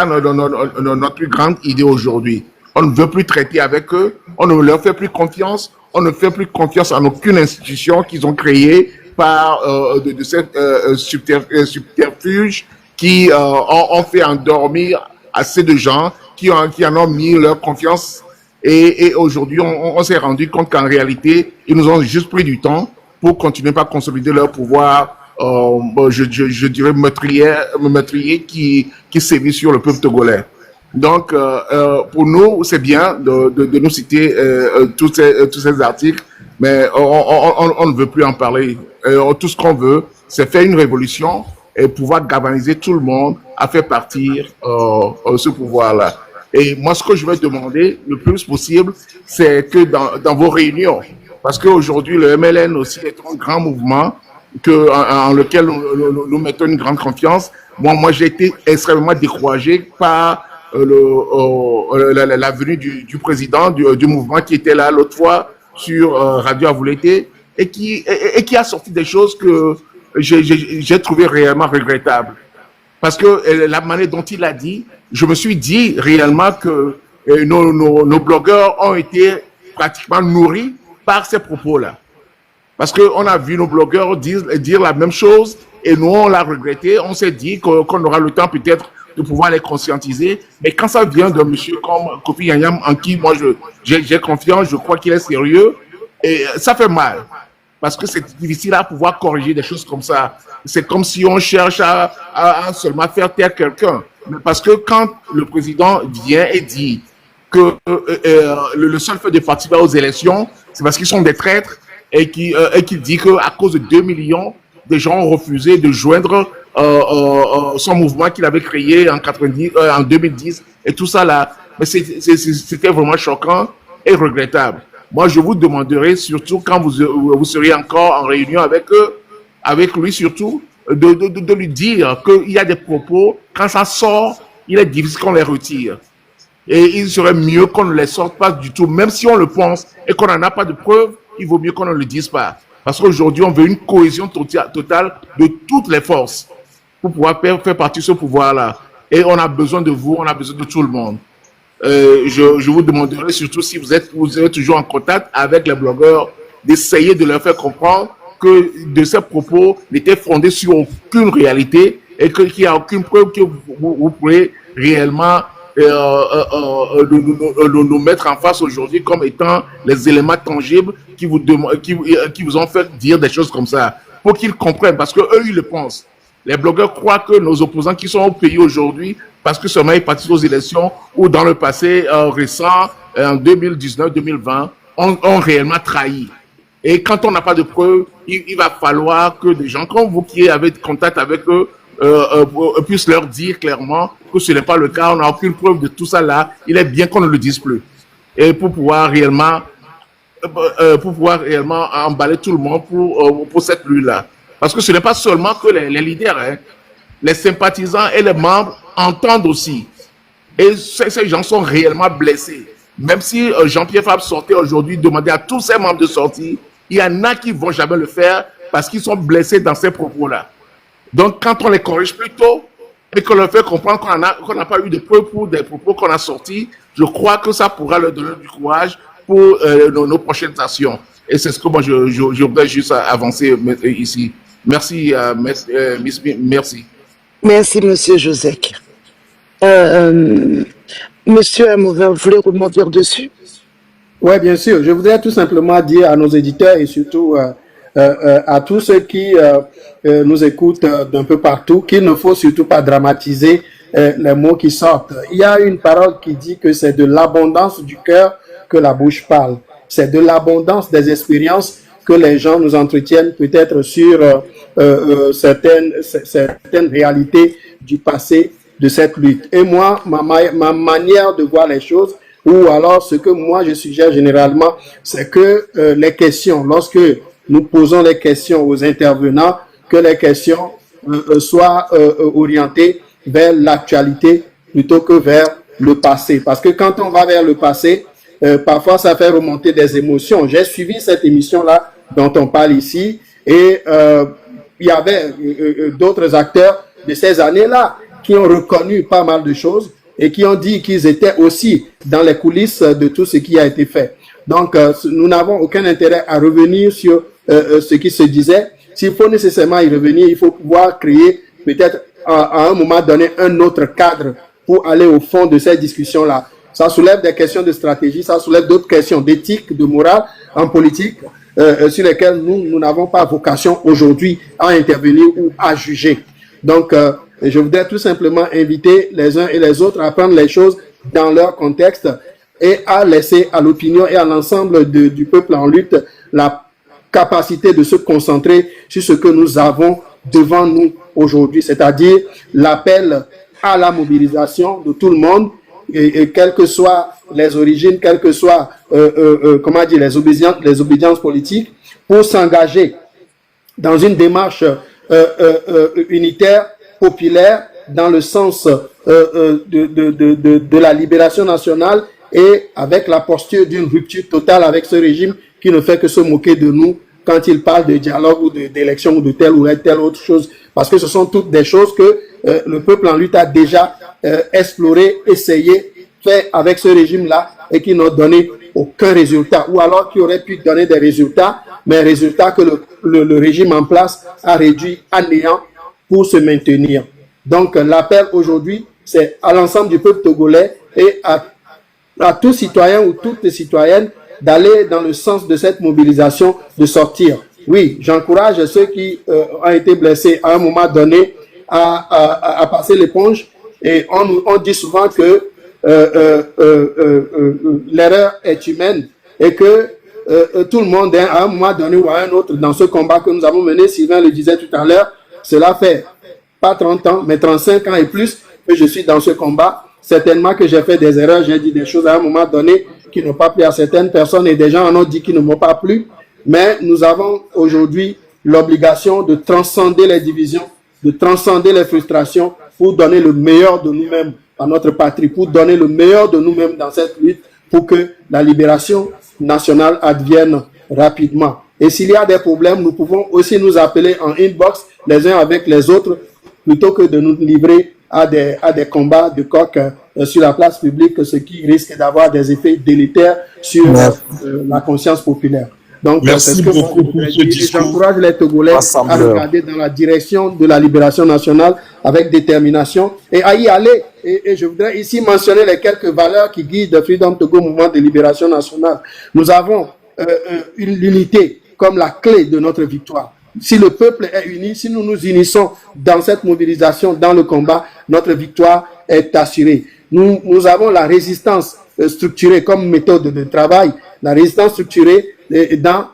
Speaker 7: notre plus grande idée aujourd'hui. On ne veut plus traiter avec eux, on ne leur fait plus confiance, on ne fait plus confiance en aucune institution qu'ils ont créée par de ces subterfuges qui ont fait endormir assez de gens qui en ont mis leur confiance. Et aujourd'hui, on s'est rendu compte qu'en réalité, ils nous ont juste pris du temps pour continuer à consolider leur pouvoir. Je dirais meurtrier qui sévit sur le peuple togolais. Donc, pour nous, c'est bien de nous citer tous ces articles, mais on ne veut plus en parler. Tout ce qu'on veut, c'est faire une révolution et pouvoir galvaniser tout le monde à faire partir ce pouvoir-là. Et moi, ce que je vais demander le plus possible, c'est que dans vos réunions, parce qu'aujourd'hui, le MLN aussi est un grand mouvement en lequel nous mettons une grande confiance. Moi, j'ai été extrêmement découragé par la venue du président du mouvement qui était là l'autre fois sur Radio Avoulété et qui a sorti des choses que j'ai trouvé réellement regrettables. Parce que la manière dont il a dit, je me suis dit réellement que nos blogueurs ont été pratiquement nourris par ces propos-là. Parce qu'on a vu nos blogueurs dire la même chose et nous, on l'a regretté. On s'est dit qu'on aura le temps peut-être de pouvoir les conscientiser. Mais quand ça vient d'un monsieur comme Kofi Yanyam, en qui moi j'ai confiance, je crois qu'il est sérieux, et ça fait mal. parce que c'est difficile à pouvoir corriger des choses comme ça. C'est comme si on cherche à seulement faire taire quelqu'un. Mais parce que quand le président vient et dit que le seul fait de participer aux élections, c'est parce qu'ils sont des traîtres et qu'il dit qu'à cause de 2 millions, des gens ont refusé de joindre son mouvement qu'il avait créé en 2010 et tout ça là. Mais c'était vraiment choquant et regrettable. Moi, je vous demanderai surtout quand vous seriez encore en réunion avec lui surtout, de lui dire qu'il y a des propos, quand ça sort, il est difficile qu'on les retire. Et il serait mieux qu'on ne les sorte pas du tout. Même si on le pense et qu'on n'en a pas de preuves, il vaut mieux qu'on ne le dise pas. Parce qu'aujourd'hui, on veut une cohésion totale de toutes les forces pour pouvoir faire partie de ce pouvoir-là. Et on a besoin de vous, on a besoin de tout le monde. Je vous demanderai surtout si vous êtes toujours en contact avec les blogueurs, d'essayer de leur faire comprendre que de ces propos n'étaient fondés sur aucune réalité et qu'il n'y a aucune preuve que vous pourrez réellement nous mettre en face aujourd'hui comme étant les éléments tangibles qui vous ont fait dire des choses comme ça. Pour qu'ils comprennent, parce qu'eux, ils le pensent. Les blogueurs croient que nos opposants qui sont au pays aujourd'hui, parce que seulement ils participent aux élections ou dans le passé récent, en 2019-2020, ont réellement trahi. Et quand on n'a pas de preuves, il va falloir que des gens comme vous qui avez contact avec eux puissent leur dire clairement que ce n'est pas le cas, on n'a aucune preuve de tout ça là, il est bien qu'on ne le dise plus. Et pour pouvoir réellement emballer tout le monde pour cette lutte-là. Parce que ce n'est pas seulement que les leaders, hein, les sympathisants et les membres entendent aussi. Et ces gens sont réellement blessés. Même si Jean-Pierre Fabre sortait aujourd'hui, demandait à tous ses membres de sortir, il y en a qui ne vont jamais le faire parce qu'ils sont blessés dans ces propos-là. Donc, quand on les corrige plus tôt et qu'on leur fait comprendre qu'on n'a pas eu de preuves pour des propos qu'on a sortis, je crois que ça pourra leur donner du courage pour nos prochaines actions. Et c'est ce que moi, je voudrais juste avancer ici. Merci, merci.
Speaker 5: Merci, Monsieur Josek. Monsieur Amover, vous voulez rebondir dessus?
Speaker 6: Oui, bien sûr. Je voudrais tout simplement dire à nos éditeurs et surtout à tous ceux qui nous écoutent d'un peu partout qu'il ne faut surtout pas dramatiser les mots qui sortent. Il y a une parole qui dit que c'est de l'abondance du cœur que la bouche parle. C'est de l'abondance des expériences que les gens nous entretiennent peut-être sur certaines réalités du passé de cette lutte. Et moi, ma manière de voir les choses, ou alors ce que moi je suggère généralement, c'est que les questions, lorsque nous posons les questions aux intervenants, que les questions soient orientées vers l'actualité plutôt que vers le passé. Parce que quand on va vers le passé, parfois ça fait remonter des émotions. J'ai suivi cette émission-là dont on parle ici et il y avait d'autres acteurs de ces années-là qui ont reconnu pas mal de choses et qui ont dit qu'ils étaient aussi dans les coulisses de tout ce qui a été fait. Donc, nous n'avons aucun intérêt à revenir sur ce qui se disait. S'il faut nécessairement y revenir, il faut pouvoir créer peut-être à un moment donné un autre cadre pour aller au fond de cette discussion-là. Ça soulève des questions de stratégie, ça soulève d'autres questions d'éthique, de morale en politique sur lesquelles nous n'avons pas vocation aujourd'hui à intervenir ou à juger. Donc, je voudrais tout simplement inviter les uns et les autres à prendre les choses dans leur contexte et à laisser à l'opinion et à l'ensemble du peuple en lutte la capacité de se concentrer sur ce que nous avons devant nous aujourd'hui, c'est-à-dire l'appel à la mobilisation de tout le monde, et quelles que soient les origines, quelles que soient les obédiences politiques, pour s'engager dans une démarche unitaire, populaire, dans le sens de la libération nationale et avec la posture d'une rupture totale avec ce régime qui ne fait que se moquer de nous quand il parle de dialogue ou d'élection ou de telle ou telle autre chose. Parce que ce sont toutes des choses que le peuple en lutte a déjà exploré, essayé, fait avec ce régime-là et qui n'ont donné aucun résultat. Ou alors qui auraient pu donner des résultats, mais résultats que le régime en place a réduit à néant pour se maintenir. Donc l'appel aujourd'hui, c'est à l'ensemble du peuple togolais et à tout citoyen ou toutes les citoyennes d'aller dans le sens de cette mobilisation, de sortir. oui, j'encourage ceux qui ont été blessés à un moment donné à passer l'éponge. Et on dit souvent que l'erreur est humaine et que tout le monde, à un moment donné ou à un autre, dans ce combat que nous avons mené, Sylvain le disait tout à l'heure, cela fait pas 30 ans, mais 35 ans et plus que je suis dans ce combat. Certainement que j'ai fait des erreurs, j'ai dit des choses à un moment donné qui n'ont pas plu à certaines personnes et des gens en ont dit qui ne m'ont pas plu. Mais nous avons aujourd'hui l'obligation de transcender les divisions, de transcender les frustrations pour donner le meilleur de nous-mêmes à notre patrie, pour donner le meilleur de nous-mêmes dans cette lutte pour que la libération nationale advienne rapidement. Et s'il y a des problèmes, nous pouvons aussi nous appeler en inbox les uns avec les autres plutôt que de nous livrer à des combats de coq sur la place publique, ce qui risque d'avoir des effets délétères sur la conscience populaire. Donc,
Speaker 2: merci beaucoup pour ce discours.
Speaker 6: J'encourage les Togolais à regarder dans la direction de la libération nationale avec détermination et à y aller. Et je voudrais ici mentionner les quelques valeurs qui guident Freedom Togo, mouvement de libération nationale. Nous avons l'unité comme la clé de notre victoire. Si le peuple est uni, si nous nous unissons dans cette mobilisation, dans le combat, notre victoire est assurée. Nous avons la résistance structurée comme méthode de travail, la résistance structurée dans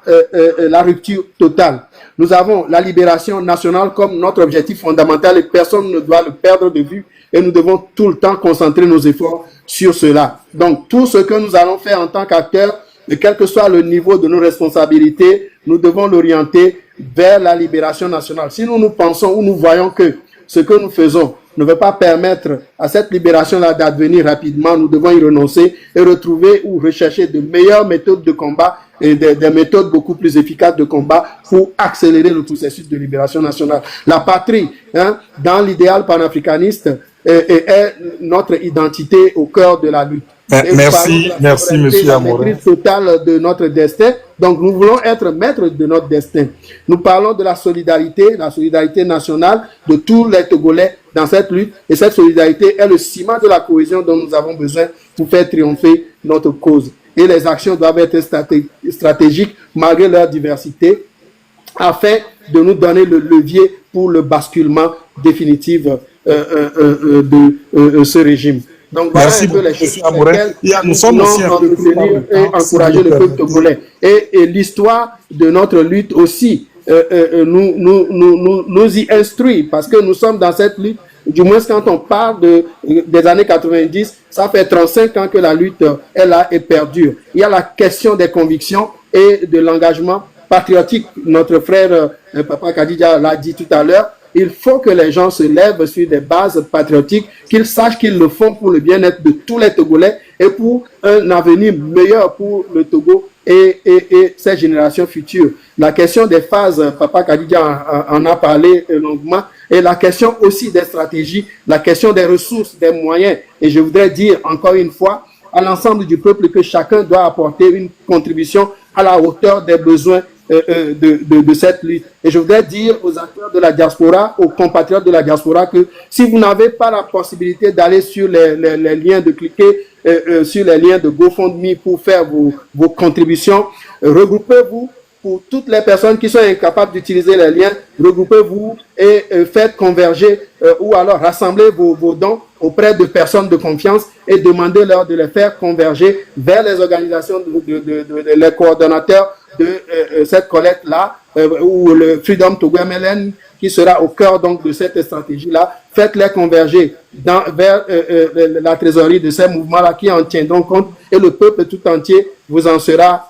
Speaker 6: la rupture totale. Nous avons la libération nationale comme notre objectif fondamental et personne ne doit le perdre de vue et nous devons tout le temps concentrer nos efforts sur cela. Donc, tout ce que nous allons faire en tant qu'acteurs, quel que soit le niveau de nos responsabilités, nous devons l'orienter vers la libération nationale. Si nous pensons ou nous voyons que ce que nous faisons ne veut pas permettre à cette libération-là d'advenir rapidement, nous devons y renoncer et retrouver ou rechercher de meilleures méthodes de combat et des méthodes beaucoup plus efficaces de combat pour accélérer le processus de libération nationale. La patrie, dans l'idéal panafricaniste, est notre identité au cœur de la lutte.
Speaker 2: Merci, monsieur Amorin.
Speaker 6: La maîtrise totale de notre destin. Donc, nous voulons être maîtres de notre destin. Nous parlons de la solidarité nationale de tous les Togolais dans cette lutte. Et cette solidarité est le ciment de la cohésion dont nous avons besoin pour faire triompher notre cause. Et les actions doivent être stratégiques malgré leur diversité afin de nous donner le levier pour le basculement définitif de ce régime. Donc, voilà un peu les choses sur lesquelles nous sommes aussi entretenir et encourager le peuple togolais. Et l'histoire de notre lutte aussi nous y instruit parce que nous sommes dans cette lutte. Du moins, quand on parle des années 90, ça fait 35 ans que la lutte est là et perdure. Il y a la question des convictions et de l'engagement patriotique. Notre frère Papa Kadija l'a dit tout à l'heure. Il faut que les gens se lèvent sur des bases patriotiques, qu'ils sachent qu'ils le font pour le bien-être de tous les Togolais et pour un avenir meilleur pour le Togo et ses générations futures. La question des phases, Papa Kadija en a parlé longuement, et la question aussi des stratégies, la question des ressources, des moyens. Et je voudrais dire encore une fois à l'ensemble du peuple que chacun doit apporter une contribution à la hauteur des besoins de cette lutte. Et je voudrais dire aux acteurs de la diaspora, aux compatriotes de la diaspora que si vous n'avez pas la possibilité d'aller sur les liens, de cliquer sur les liens de GoFundMe pour faire vos contributions, regroupez-vous. Pour toutes les personnes qui sont incapables d'utiliser les liens, regroupez-vous et faites converger ou alors rassemblez vos dons auprès de personnes de confiance et demandez-leur de les faire converger vers les organisations, les coordonnateurs de cette collecte-là, ou le Freedom Togo MLN qui sera au cœur donc de cette stratégie-là. Faites-les converger vers la trésorerie de ces mouvements-là qui en tiendront compte et le peuple tout entier vous en sera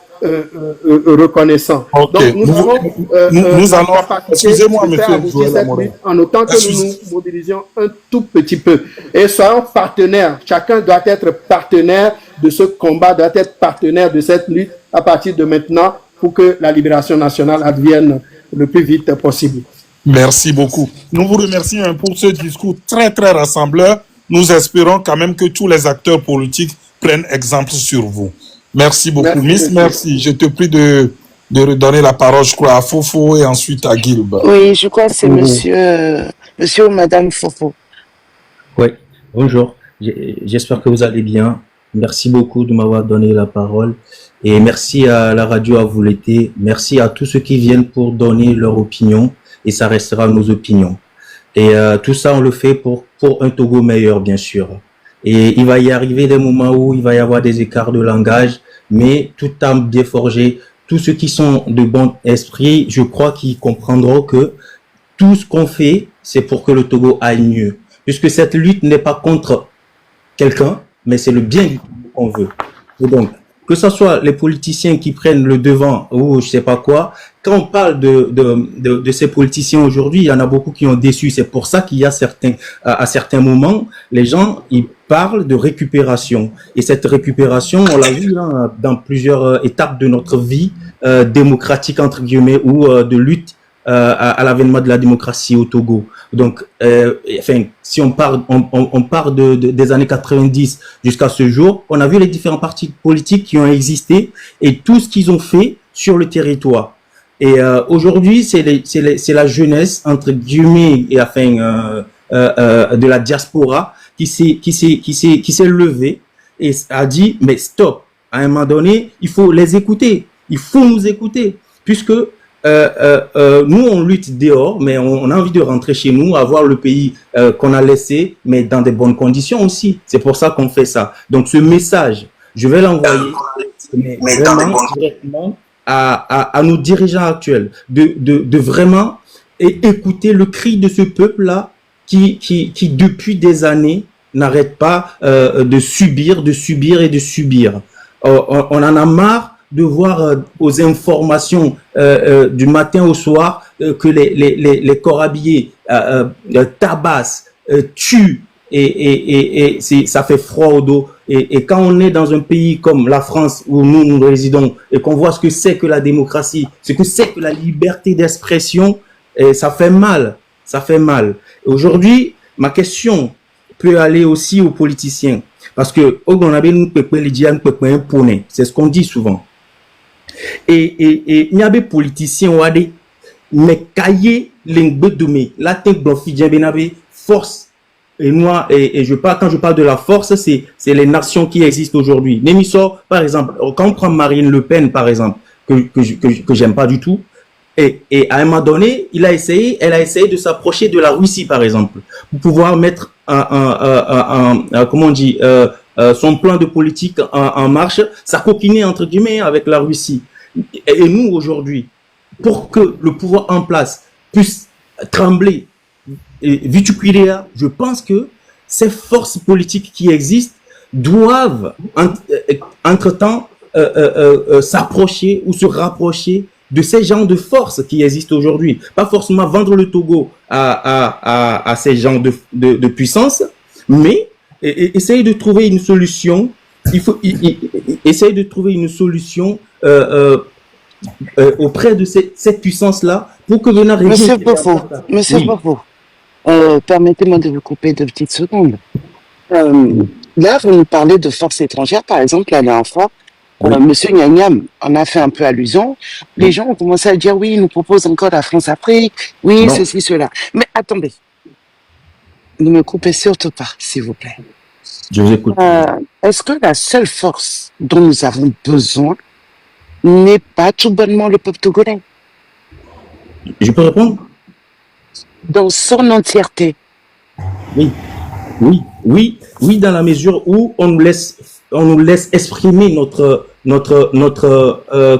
Speaker 6: reconnaissant.
Speaker 2: Okay.
Speaker 6: Donc nous allons,
Speaker 2: excusez-moi, monsieur,
Speaker 6: en autant que nous nous mobilisions un tout petit peu. Et soyons partenaires. Chacun doit être partenaire de ce combat, doit être partenaire de cette lutte à partir de maintenant pour que la libération nationale advienne le plus vite possible.
Speaker 2: Merci beaucoup. Nous vous remercions pour ce discours très, très rassembleur. Nous espérons quand même que tous les acteurs politiques prennent exemple sur vous. Merci beaucoup. Merci. Je te prie de redonner la parole, je crois, à Fofo et ensuite à Gilb.
Speaker 5: Oui, je crois que c'est monsieur ou madame Fofo.
Speaker 8: Oui, bonjour. J'espère que vous allez bien. Merci beaucoup de m'avoir donné la parole. Et merci à la radio à vous l'été. Merci à tous ceux qui viennent pour donner leur opinion. Et ça restera nos opinions. Et tout ça, on le fait pour un Togo meilleur, bien sûr. Et il va y arriver des moments où il va y avoir des écarts de langage, mais tout âme bien forgée, tous ceux qui sont de bon esprit, je crois qu'ils comprendront que tout ce qu'on fait, c'est pour que le Togo aille mieux. Puisque cette lutte n'est pas contre quelqu'un, mais c'est le bien du Togo qu'on veut. Et donc, que ce soit les politiciens qui prennent le devant ou je sais pas quoi, quand on parle de ces politiciens aujourd'hui, il y en a beaucoup qui ont déçu. C'est pour ça qu'il y a à certains moments, les gens, ils parlent de récupération. Et cette récupération, on l'a vu hein, dans plusieurs étapes de notre vie démocratique, entre guillemets, ou de lutte à l'avènement de la démocratie au Togo. Donc, enfin, si on part des années 90 jusqu'à ce jour, on a vu les différents partis politiques qui ont existé et tout ce qu'ils ont fait sur le territoire. Et aujourd'hui, c'est la jeunesse entre guillemets et enfin de la diaspora qui s'est levée et a dit mais stop. À un moment donné, il faut les écouter. Il faut nous écouter puisque nous on lutte dehors, mais on a envie de rentrer chez nous, avoir le pays qu'on a laissé, mais dans des bonnes conditions aussi. C'est pour ça qu'on fait ça. Donc ce message, je vais l'envoyer vraiment directement à nos dirigeants actuels, de vraiment écouter le cri de ce peuple-là qui depuis des années n'arrête pas de subir et de subir. On en a marre de voir aux informations du matin au soir que les corps habillés tabassent, tuent et ça fait froid au dos. Et quand on est dans un pays comme la France où nous résidons et qu'on voit ce que c'est que la démocratie, ce que c'est que la liberté d'expression, ça fait mal. Ça fait mal. Aujourd'hui, ma question peut aller aussi aux politiciens. Parce que c'est ce qu'on dit souvent. Et il y a des politiciens mais cahier l'engbedomé la tête force et moi et je parle quand je parle de la force c'est les nations qui existent aujourd'hui. Némisso par exemple, quand on prend Marine Le Pen par exemple que j'aime pas du tout et à un moment donné elle a essayé de s'approcher de la Russie par exemple pour pouvoir mettre comment on dit son plan de politique en marche, ça coquinait entre guillemets avec la Russie. Et nous aujourd'hui, pour que le pouvoir en place puisse trembler, vituperer, je pense que ces forces politiques qui existent doivent entre-temps s'approcher ou se rapprocher de ces gens de force qui existent aujourd'hui. Pas forcément vendre le Togo à ces gens de puissance, mais essayer de trouver une solution. Il faut essayer de trouver une solution auprès de cette puissance-là pour que venir
Speaker 5: Monsieur Bofo, permettez-moi de vous couper 2 petites secondes. Là, vous nous parlez de forces étrangères, par exemple, la dernière fois, Monsieur Niagnam en a fait un peu allusion. Les gens ont commencé à dire oui, il nous propose encore la France-Afrique, oui, non. Ceci, cela. Mais attendez, ne me coupez surtout pas, s'il vous plaît.
Speaker 8: Je vous écoute.
Speaker 5: Est-ce que la seule force dont nous avons besoin n'est pas tout bonnement le peuple togolais?
Speaker 8: Je peux répondre?
Speaker 5: Dans son entièreté.
Speaker 8: Oui, dans la mesure où on nous laisse exprimer notre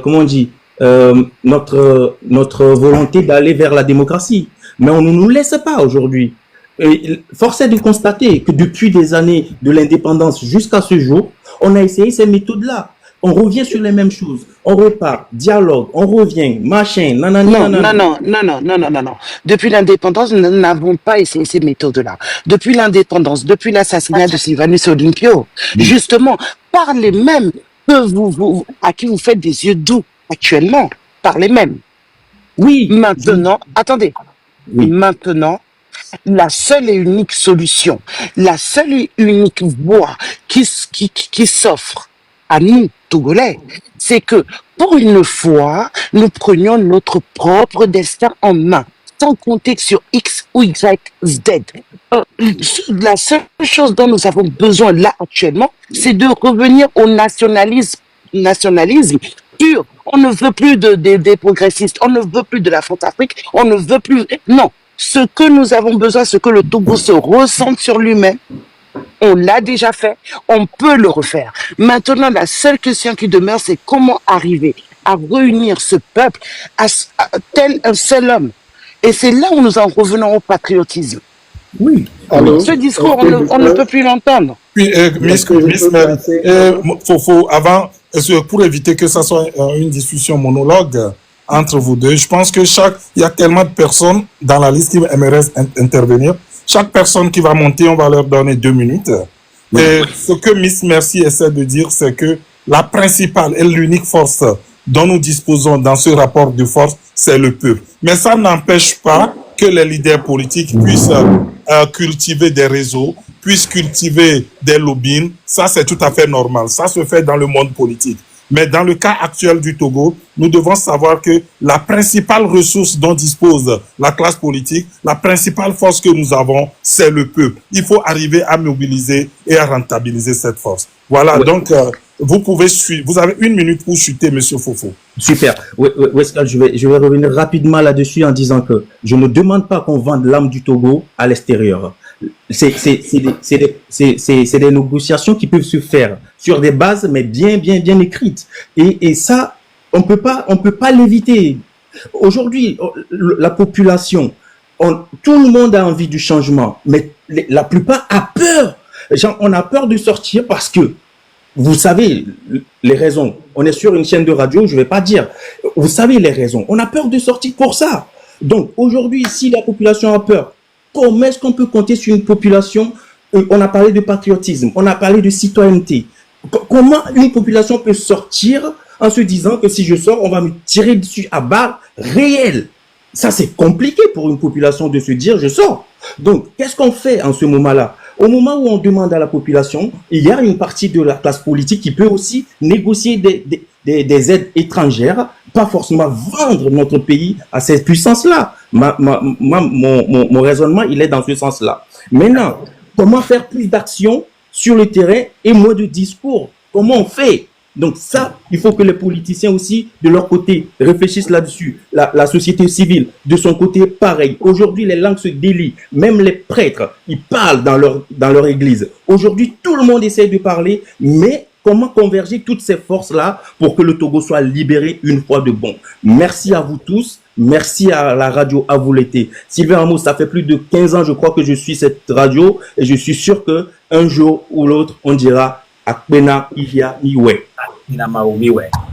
Speaker 8: comment on dit, notre volonté d'aller vers la démocratie. Mais on ne nous laisse pas aujourd'hui. Force est de constater que depuis des années de l'indépendance jusqu'à ce jour, on a essayé ces méthodes-là. On revient sur les mêmes choses. On repart, dialogue, on revient, machin, nanana.
Speaker 5: Non. Depuis l'indépendance, nous n'avons pas essayé ces méthodes-là. Depuis l'indépendance, depuis l'assassinat de Sylvanus Olympio, justement, par les mêmes à qui vous faites des yeux doux actuellement, par les mêmes.
Speaker 8: Oui.
Speaker 5: Maintenant, attendez. Oui. Maintenant, la seule et unique solution, la seule et unique voie qui s'offre à nous, Togolais, c'est que, pour une fois, nous prenions notre propre destin en main. sans compter sur X ou Y, Z. La seule chose dont nous avons besoin là actuellement, c'est de revenir au nationalisme pur. On ne veut plus des progressistes, on ne veut plus de la France-Afrique, on ne veut plus... Non, ce que nous avons besoin, ce que le Togo se ressente sur lui-même, on l'a déjà fait, on peut le refaire. Maintenant, la seule question qui demeure, c'est comment arriver à réunir ce peuple tel un seul homme. Et c'est là où nous en revenons au patriotisme.
Speaker 2: Oui.
Speaker 6: Allô?
Speaker 5: Ce discours, on ne peut plus l'entendre.
Speaker 2: Puis, Miss Mary, faut avant, pour éviter que ça soit une discussion monologue entre vous deux, je pense que il y a tellement de personnes dans la liste qui aimeraient intervenir. Chaque personne qui va monter, on va leur donner 2 minutes. Et ce que Miss Merci essaie de dire, c'est que la principale et l'unique force dont nous disposons dans ce rapport de force, c'est le peuple. Mais ça n'empêche pas que les leaders politiques puissent cultiver des réseaux, puissent cultiver des lobbying. Ça, c'est tout à fait normal. Ça se fait dans le monde politique. Mais dans le cas actuel du Togo, nous devons savoir que la principale ressource dont dispose la classe politique, la principale force que nous avons, c'est le peuple. Il faut arriver à mobiliser et à rentabiliser cette force. Voilà, oui. Donc vous pouvez suivre. Vous avez 1 minute pour chuter, Monsieur Fofo.
Speaker 8: Super. Wesley, je vais revenir rapidement là-dessus en disant que je ne demande pas qu'on vende l'âme du Togo à l'extérieur. C'est des négociations qui peuvent se faire sur des bases, mais bien écrites. Et ça, on peut pas l'éviter. Aujourd'hui, la population, tout le monde a envie du changement, mais la plupart a peur. On a peur de sortir parce que, vous savez les raisons. On est sur une chaîne de radio, je vais pas dire. Vous savez les raisons. On a peur de sortir pour ça. Donc, aujourd'hui, si la population a peur, comment est-ce qu'on peut compter sur une population? On a parlé de patriotisme, on a parlé de citoyenneté. Comment une population peut sortir en se disant que si je sors, on va me tirer dessus à balles réelles? Ça, c'est compliqué pour une population de se dire je sors. Donc, qu'est-ce qu'on fait en ce moment-là? Au moment où on demande à la population, il y a une partie de la classe politique qui peut aussi négocier des aides étrangères, pas forcément vendre notre pays à cette puissance-là. Mon raisonnement, il est dans ce sens-là. Maintenant, comment faire plus d'actions sur le terrain et moins de discours? Comment on fait? Donc ça, il faut que les politiciens aussi, de leur côté, réfléchissent là-dessus. La société civile, de son côté, pareil. Aujourd'hui, les langues se délient. Même les prêtres, ils parlent dans leur église. Aujourd'hui, tout le monde essaie de parler, mais comment converger toutes ces forces-là pour que le Togo soit libéré une fois de bon? Merci à vous tous. Merci à la radio À vous l'été. Sylvain Amos, ça fait plus de 15 ans, je crois, que je suis cette radio et je suis sûr que un jour ou l'autre, on dira Akpena Ihia Niwe.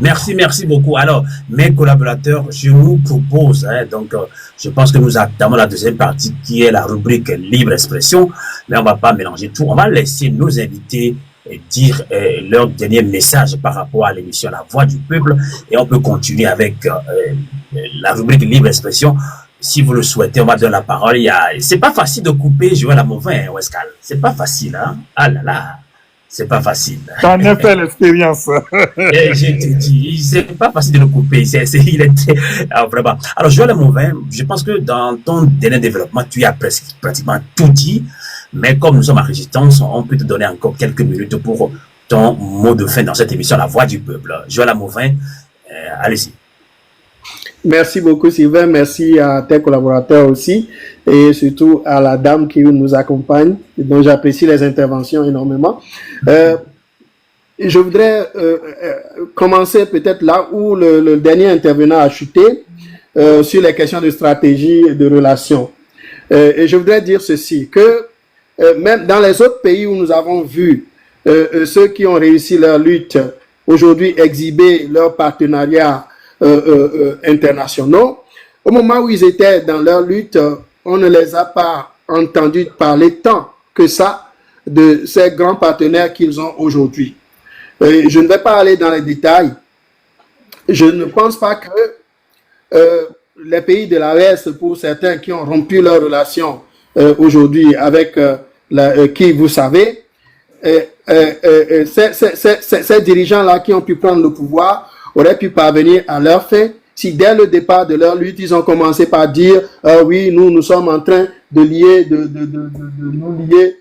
Speaker 1: Merci beaucoup. Alors, mes collaborateurs, je vous propose, donc, je pense que nous attendons la deuxième partie qui est la rubrique Libre Expression, mais on va pas mélanger tout. On va laisser nos invités dire leur dernier message par rapport à l'émission La Voix du Peuple et on peut continuer avec la rubrique Libre Expression. Si vous le souhaitez, on va donner la parole. C'est pas facile de couper Joël Amouvin, Wescal. C'est pas facile, hein? Ah là là. C'est pas facile.
Speaker 2: T'en as fait l'expérience.
Speaker 1: Je te dis, c'est pas facile de le couper. Il était vraiment. Alors, Joël Amouvin, je pense que dans ton dernier développement, tu as pratiquement tout dit. Mais comme nous sommes à Résistance, on peut te donner encore quelques minutes pour ton mot de fin dans cette émission La Voix du Peuple. Joël Amouvin, allez-y.
Speaker 6: Merci beaucoup Sylvain, merci à tes collaborateurs aussi et surtout à la dame qui nous accompagne, dont j'apprécie les interventions énormément. Je voudrais commencer peut-être là où le dernier intervenant a chuté sur les questions de stratégie et de relations. Et je voudrais dire ceci, que même dans les autres pays où nous avons vu ceux qui ont réussi leur lutte aujourd'hui exhiber leur partenariat internationaux, au moment où ils étaient dans leur lutte, on ne les a pas entendus parler tant que ça de ces grands partenaires qu'ils ont aujourd'hui. Je ne vais pas aller dans les détails. Je ne pense pas que les pays de l'Ouest, pour certains qui ont rompu leurs relations aujourd'hui avec qui vous savez, ces dirigeants-là qui ont pu prendre le pouvoir auraient pu parvenir à leur fin si dès le départ de leur lutte, ils ont commencé par dire oui, nous sommes en train de lier, de nous lier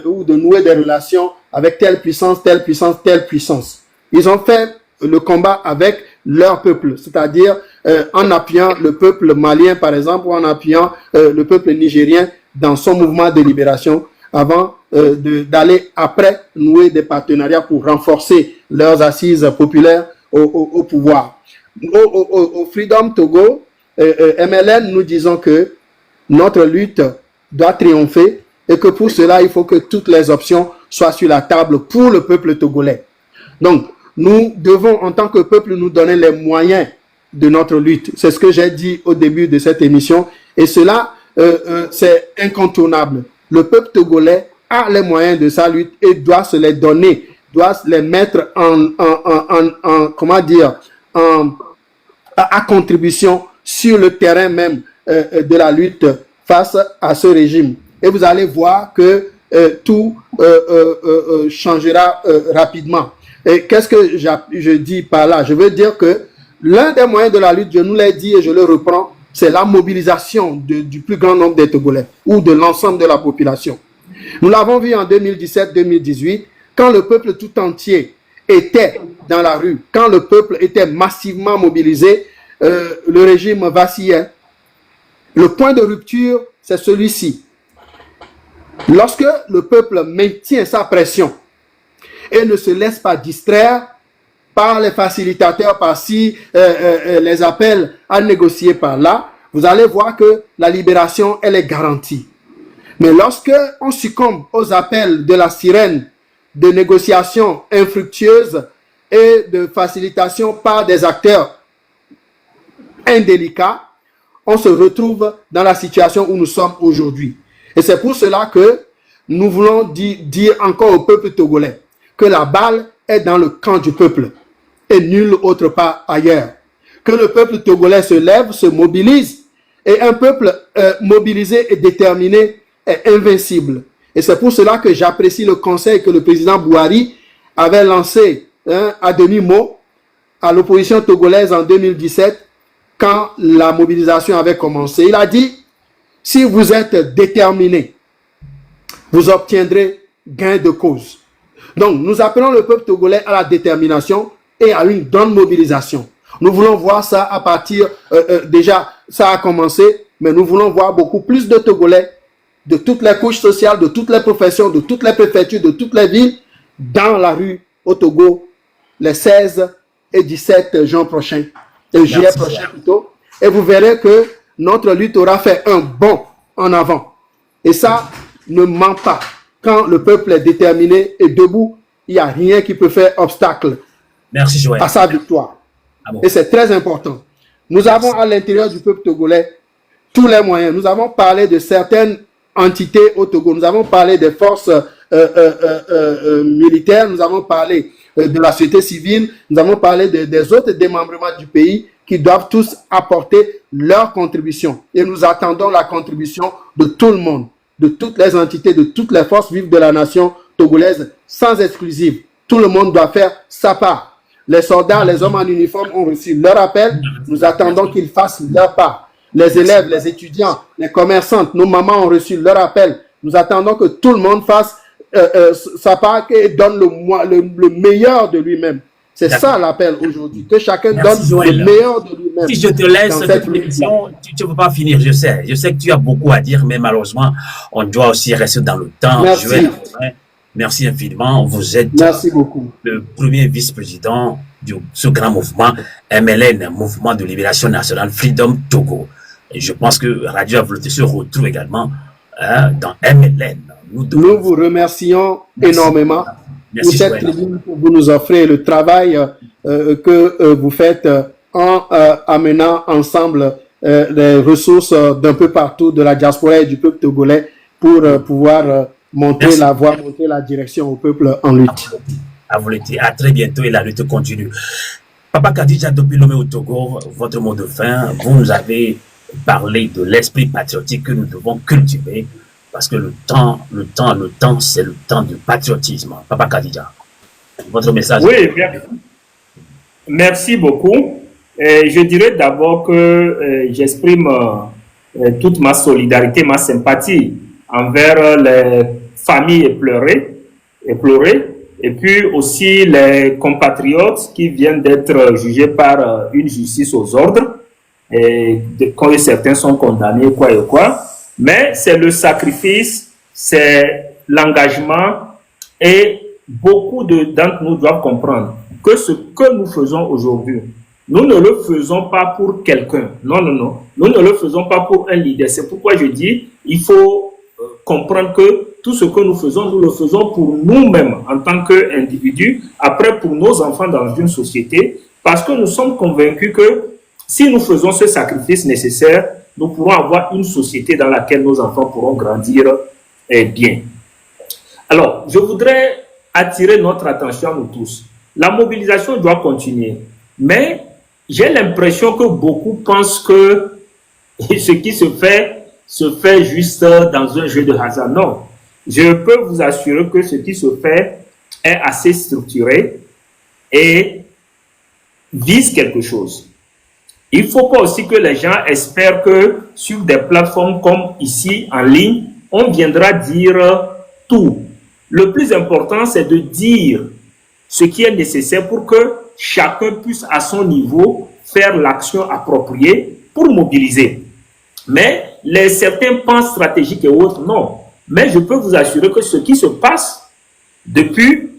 Speaker 6: ou de nouer des relations avec telle puissance, telle puissance, telle puissance. Ils ont fait le combat avec leur peuple, c'est-à-dire en appuyant le peuple malien, par exemple, ou en appuyant le peuple nigérien dans son mouvement de libération, avant d'aller après nouer des partenariats pour renforcer leurs assises populaires au pouvoir. Au Freedom Togo, MLN, nous disons que notre lutte doit triompher et que pour cela, il faut que toutes les options soient sur la table pour le peuple togolais. Donc, nous devons, en tant que peuple, nous donner les moyens de notre lutte. C'est ce que j'ai dit au début de cette émission. Et cela, c'est incontournable. Le peuple togolais a les moyens de sa lutte et doit se les donner, doit les mettre à contribution sur le terrain même de la lutte face à ce régime. Et vous allez voir que tout changera rapidement. Et qu'est-ce que je dis par là? Je veux dire que l'un des moyens de la lutte, je nous l'ai dit et je le reprends, c'est la mobilisation du plus grand nombre des Togolais ou de l'ensemble de la population. Nous l'avons vu en 2017-2018, quand le peuple tout entier était dans la rue, quand le peuple était massivement mobilisé, le régime vacillait. Le point de rupture, c'est celui-ci. Lorsque le peuple maintient sa pression et ne se laisse pas distraire par les facilitateurs par-ci, les appels à négocier par-là, vous allez voir que la libération, elle est garantie. Mais lorsque on succombe aux appels de la sirène de négociations infructueuses et de facilitation par des acteurs indélicats, on se retrouve dans la situation où nous sommes aujourd'hui. Et c'est pour cela que nous voulons dire encore au peuple togolais que la balle est dans le camp du peuple et nulle autre part ailleurs. Que le peuple togolais se lève, se mobilise, et un peuple mobilisé et déterminé est invincible. Et c'est pour cela que j'apprécie le conseil que le président Bouhari avait lancé à demi-mot à l'opposition togolaise en 2017 quand la mobilisation avait commencé. Il a dit, si vous êtes déterminés, vous obtiendrez gain de cause. Donc, nous appelons le peuple togolais à la détermination et à une grande mobilisation. Nous voulons voir ça à partir, déjà, ça a commencé, mais nous voulons voir beaucoup plus de Togolais, de toutes les couches sociales, de toutes les professions, de toutes les préfectures, de toutes les villes, dans la rue au Togo, les 16 et 17 juin prochain, juillet prochain plutôt. Et vous verrez que notre lutte aura fait un bond en avant. Et ça ne ment pas. Quand le peuple est déterminé et debout, il n'y a rien qui peut faire obstacle à sa victoire. Ah bon. Et c'est très important. Nous avons à l'intérieur du peuple togolais tous les moyens. Nous avons parlé de certaines entités au Togo. Nous avons parlé des forces militaires. Nous avons parlé de la société civile. Nous avons parlé des autres démembrements du pays qui doivent tous apporter leur contribution. Et nous attendons la contribution de tout le monde, de toutes les entités, de toutes les forces vives de la nation togolaise, sans exclusive. Tout le monde doit faire sa part. Les soldats, les hommes en uniforme ont reçu leur appel. Nous attendons qu'ils fassent leur part. Les élèves, les étudiants, les commerçantes, nos mamans ont reçu leur appel. Nous attendons que tout le monde fasse sa part et donne le meilleur de lui-même. C'est ça l'appel aujourd'hui, que chacun donne le meilleur de lui-même.
Speaker 1: Si je te laisse cette émission, tu ne peux pas finir, je sais. Je sais que tu as beaucoup à dire, mais malheureusement, on doit aussi rester dans le temps.
Speaker 6: Merci.
Speaker 1: Merci infiniment. Vous êtes le premier vice-président de ce grand mouvement MLN, Mouvement de Libération Nationale Freedom Togo. Et je pense que Radio Volonté se retrouve également dans MLN.
Speaker 6: Nous vous remercions énormément pour cette tribune que vous nous offrez, le travail que vous faites en amenant ensemble les ressources d'un peu partout de la diaspora et du peuple togolais pour pouvoir montrer la voie, montrer la direction au peuple en lutte.
Speaker 1: À volonté. À très bientôt et la lutte continue. Papa Kadija depuis Lomé au Togo, votre mot de fin, vous nous avez parlé de l'esprit patriotique que nous devons cultiver parce que le temps, c'est le temps du patriotisme. Papa Kadija, votre message.
Speaker 3: Oui, merci beaucoup. Je dirais d'abord que j'exprime toute ma solidarité, ma sympathie envers les familles éplorées, et puis aussi les compatriotes qui viennent d'être jugés par une justice aux ordres, et quand certains sont condamnés, quoi et quoi. Mais c'est le sacrifice, c'est l'engagement, et beaucoup d'entre nous doivent comprendre que ce que nous faisons aujourd'hui, nous ne le faisons pas pour quelqu'un. Non, non, non. Nous ne le faisons pas pour un leader. C'est pourquoi je dis, il faut comprendre que tout ce que nous le faisons pour nous-mêmes en tant qu'individus, après pour nos enfants dans une société, parce que nous sommes convaincus que si nous faisons ce sacrifice nécessaire, nous pourrons avoir une société dans laquelle nos enfants pourront grandir bien. Alors, je voudrais attirer notre attention, nous tous. La mobilisation doit continuer, mais j'ai l'impression que beaucoup pensent que ce qui se fait juste dans un jeu de hasard. Non, je peux vous assurer que ce qui se fait est assez structuré et vise quelque chose. Il ne faut pas aussi que les gens espèrent que sur des plateformes comme ici, en ligne, on viendra dire tout. Le plus important, c'est de dire ce qui est nécessaire pour que chacun puisse à son niveau faire l'action appropriée pour mobiliser. Mais certains pensent stratégiques et autres, non. Mais je peux vous assurer que ce qui se passe depuis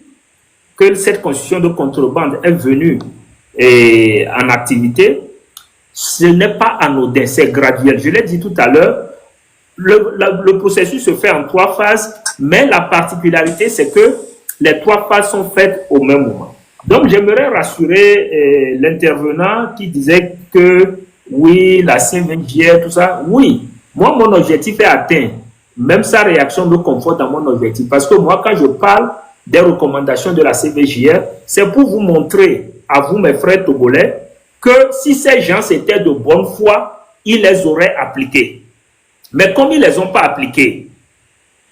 Speaker 3: que cette constitution de contrebande est venue en activité, ce n'est pas anodin, c'est graduel. Je l'ai dit tout à l'heure, le processus se fait en 3 phases, mais la particularité, c'est que les 3 phases sont faites au même moment. Donc, j'aimerais rassurer l'intervenant qui disait que oui, la CVJR, tout ça, oui, moi, mon objectif est atteint. Même sa réaction me conforte dans mon objectif. Parce que moi, quand je parle des recommandations de la CVJR, c'est pour vous montrer, à vous, mes frères togolais, que si ces gens étaient de bonne foi, ils les auraient appliqués. Mais comme ils ne les ont pas appliqués,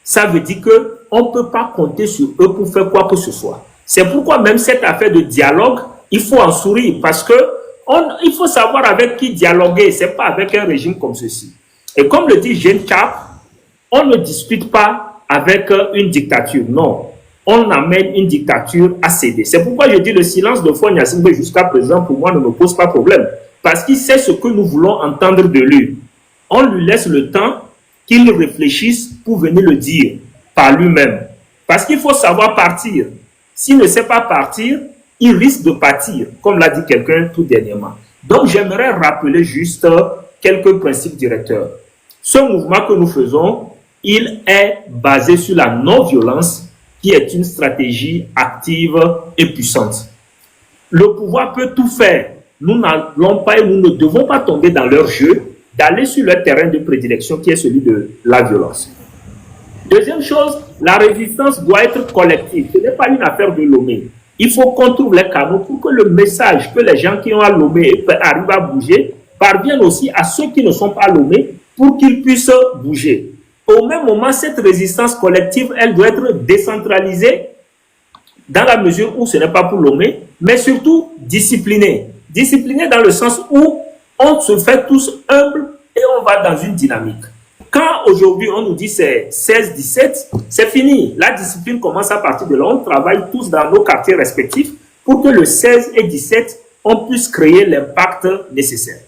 Speaker 3: ça veut dire qu'on ne peut pas compter sur eux pour faire quoi que ce soit. C'est pourquoi même cette affaire de dialogue, il faut en sourire parce que il faut savoir avec qui dialoguer, ce n'est pas avec un régime comme ceci. Et comme le dit Jean Cap, on ne discute pas avec une dictature, non. On amène une dictature à céder. C'est pourquoi je dis le silence de Faure Gnassingbé jusqu'à présent, pour moi, ne me pose pas problème. Parce qu'il sait ce que nous voulons entendre de lui. On lui laisse le temps qu'il réfléchisse pour venir le dire par lui-même. Parce qu'il faut savoir partir. S'il ne sait pas partir, il risque de partir, comme l'a dit quelqu'un tout dernièrement. Donc, j'aimerais rappeler juste quelques principes directeurs. Ce mouvement que nous faisons, il est basé sur la non-violence, qui est une stratégie active et puissante. Le pouvoir peut tout faire. Nous n'allons pas et nous ne devons pas tomber dans leur jeu, d'aller sur leur terrain de prédilection, qui est celui de la violence. Deuxième chose, la résistance doit être collective. Ce n'est pas une affaire de Lomé. Il faut qu'on trouve les canaux pour que le message que les gens qui ont à Lomé arrivent à bouger parvienne aussi à ceux qui ne sont pas à Lomé pour qu'ils puissent bouger. Au même moment, cette résistance collective, elle doit être décentralisée dans la mesure où ce n'est pas pour Lomé, mais surtout disciplinée. Disciplinée dans le sens où on se fait tous humbles et on va dans une dynamique. Quand aujourd'hui on nous dit c'est 16-17, c'est fini. La discipline commence à partir de là. On travaille tous dans nos quartiers respectifs pour que le 16 et 17, on puisse créer l'impact nécessaire.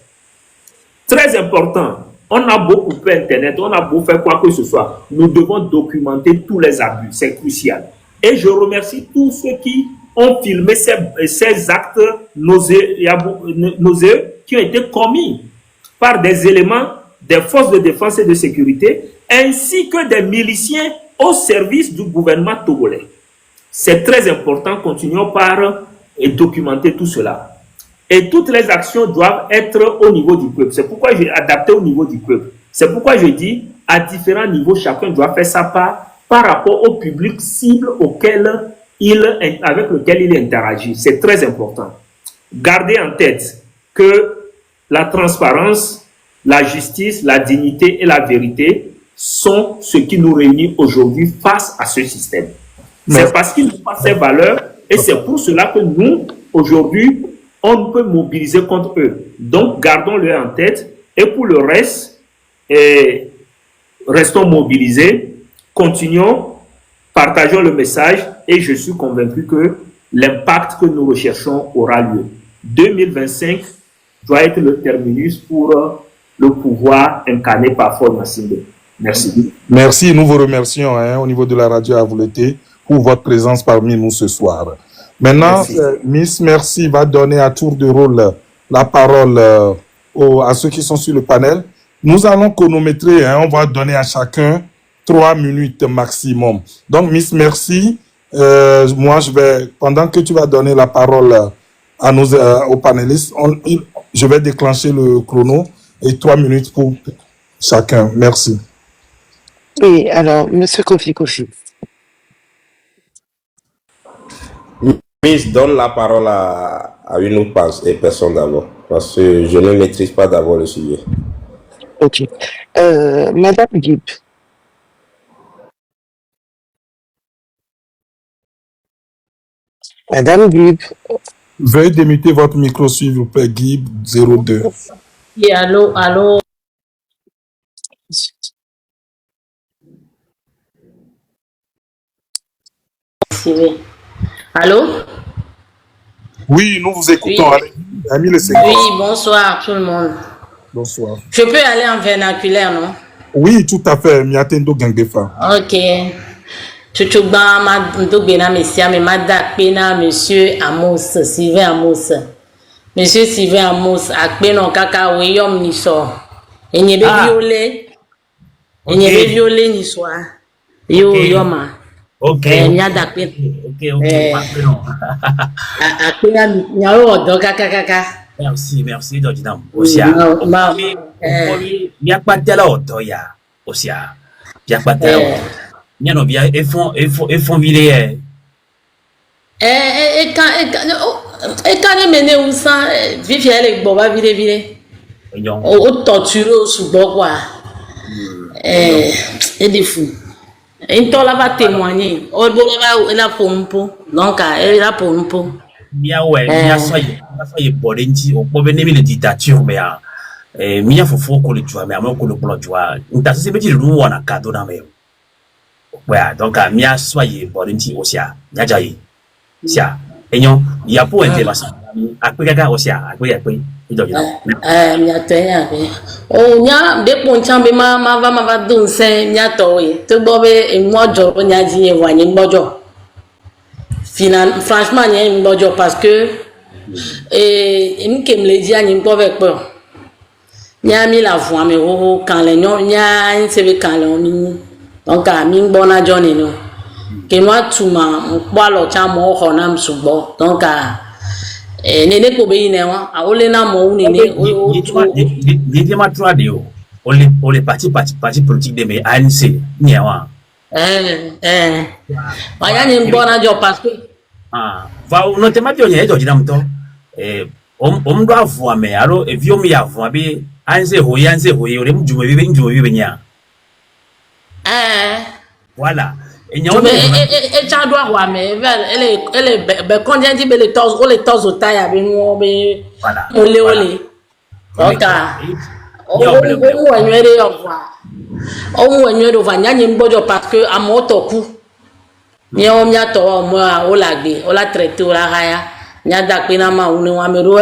Speaker 3: Très important, on a beau couper Internet, on a beau faire quoi que ce soit. Nous devons documenter tous les abus, c'est crucial. Et je remercie tous ceux qui ont filmé ces actes nauséeux qui ont été commis par des éléments des forces de défense et de sécurité, ainsi que des miliciens au service du gouvernement togolais. C'est très important, continuons par documenter tout cela. Et toutes les actions doivent être au niveau du peuple. C'est pourquoi j'ai adapté au niveau du peuple. C'est pourquoi je dis, à différents niveaux, chacun doit faire sa part par rapport au public cible avec lequel il interagit. C'est très important. Gardez en tête que la transparence, la justice, la dignité et la vérité sont ce qui nous réunit aujourd'hui face à ce système. C'est parce qu'ils n'ont pas ces valeurs et c'est pour cela que nous, aujourd'hui, on peut mobiliser contre eux. Donc, gardons-le en tête. Et pour le reste, restons mobilisés, continuons, partageons le message et je suis convaincu que l'impact que nous recherchons aura lieu. 2025 doit être le terminus pour le pouvoir incarné par Faure Gnassingbé. Merci.
Speaker 2: Merci, nous vous remercions au niveau de la radio Avouleté pour votre présence parmi nous ce soir. Maintenant, Miss Merci va donner à tour de rôle la parole à ceux qui sont sur le panel. Nous allons chronométrer, on va donner à chacun 3 minutes maximum. Donc, Miss Merci, moi, pendant que tu vas donner la parole à aux panélistes, je vais déclencher le chrono et 3 minutes pour chacun. Merci.
Speaker 5: Oui, alors, Monsieur Kofi.
Speaker 9: Miss, donne la parole à une ou personne d'abord, parce que je ne maîtrise pas d'abord le sujet.
Speaker 5: Ok. Madame Guib. Madame Guib.
Speaker 2: Veuillez démuter votre micro, s'il vous plaît, Guib 02.
Speaker 10: Oui, allô. Allô?
Speaker 2: Oui, nous vous écoutons.
Speaker 10: Oui.
Speaker 2: Ami le Seigneur.
Speaker 10: Oui, bonsoir tout le monde.
Speaker 2: Bonsoir.
Speaker 10: Je peux aller en vernaculaire, non?
Speaker 2: Oui, tout à fait. Miatendo Gangefa.
Speaker 10: Ok. Chuchugba Madobena Messia, mais Madakpena, monsieur Amos, Sylvain Amos. Monsieur Sylvain Amos, Akpeno Kaka, Weyom Niso. Et n'y a violé. Il n'y a violé ni soit. Yo, Yoma.
Speaker 1: Ok.
Speaker 10: Akpena, Nyawo, Kaka.
Speaker 1: Merci, Dodinam. Osia. Il n'y a pas de la otoya. Osia. Il n'y a pas de la otoya. Il y a bien, ils font viler.
Speaker 10: Et quand les mené où ça, vivre les boba vile. Au torturé au sous-bois, quoi. Et des fous. Et toi, là, va témoigner. Au bout là, il a pour un peu. Donc, il a pour un peu.
Speaker 1: Mia ouais, mia soyez bolenti, on peut venir les dictatures, mais mia faut qu'on le joue, mais à moins qu'on le bloque, tu vois. On t'a dit, petit loup, on a cadeau dans mes. Ouais, donc, mia soyez bolenti aussi, mia jaï. Sia, et non, il y a pour intervention. Après, gaga aussi, après.
Speaker 10: Mia tenir. Oh, mia, des ponchans, mais ma va donner, mia toi, te bobe et moi, je n'y a dit, voyez, bojo. Franchement, il y a une bonne chose parce que il me dit qu'il n'y a pas peur. Il y a mis la voix, mais quand les gens, il y a un CV quand les gens, donc il y a une bonne journée. Que moi, tout le monde, je suis souvent. Donc, il y a des problèmes. Il y a
Speaker 1: les partis politiques de mes ANC, il y a
Speaker 10: il y a une bonne chose parce que
Speaker 1: va notamment bien on doit voir mais alors et vieux mi avoir bi anze hoye ole mjume bibe nya voilà et nya
Speaker 10: et tu dois voir mais elle combien dit les tos au taille avec nous
Speaker 1: voilà
Speaker 10: ole donc on va voir nyanyimbojo parce que à motoku Mia mia to moi o lagbe o la traité o la haya nya dakpena ma unu amero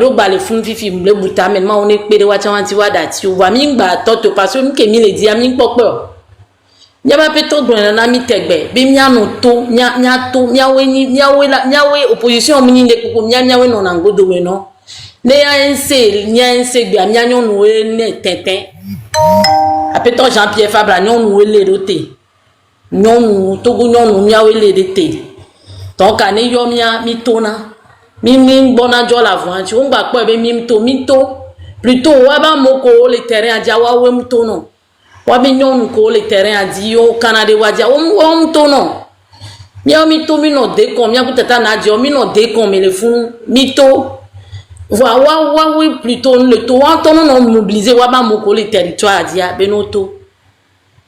Speaker 10: gba le fun fifi le buta men ma oni pere wa chanti wa dati o wa mi gba toto parce que mi ke mi le di ami popo nya ba peto gbon na mi tegbe bi mi anu to nya to nya we opposition mi ni le koko nya we no na ngodo we no ne ya nse gbe mi anyo nu we ne teten apeto Jean-Pierre Fabra nyon nu we le roté non togo non miawe le dete donc ane yo mia mi tona mi bona jo la voix tu on gba po ebe mi to plutôt wa ba moko le terrain adia wa we mto no wa bi nyon ko le terrain adi yo canada wa dia o mto no mi to mi no de kon mi akutata na adi o mi no de kon me le fun mi to wa we plutôt le to wa to no mobiliser wa ba moko le territoire adia benoto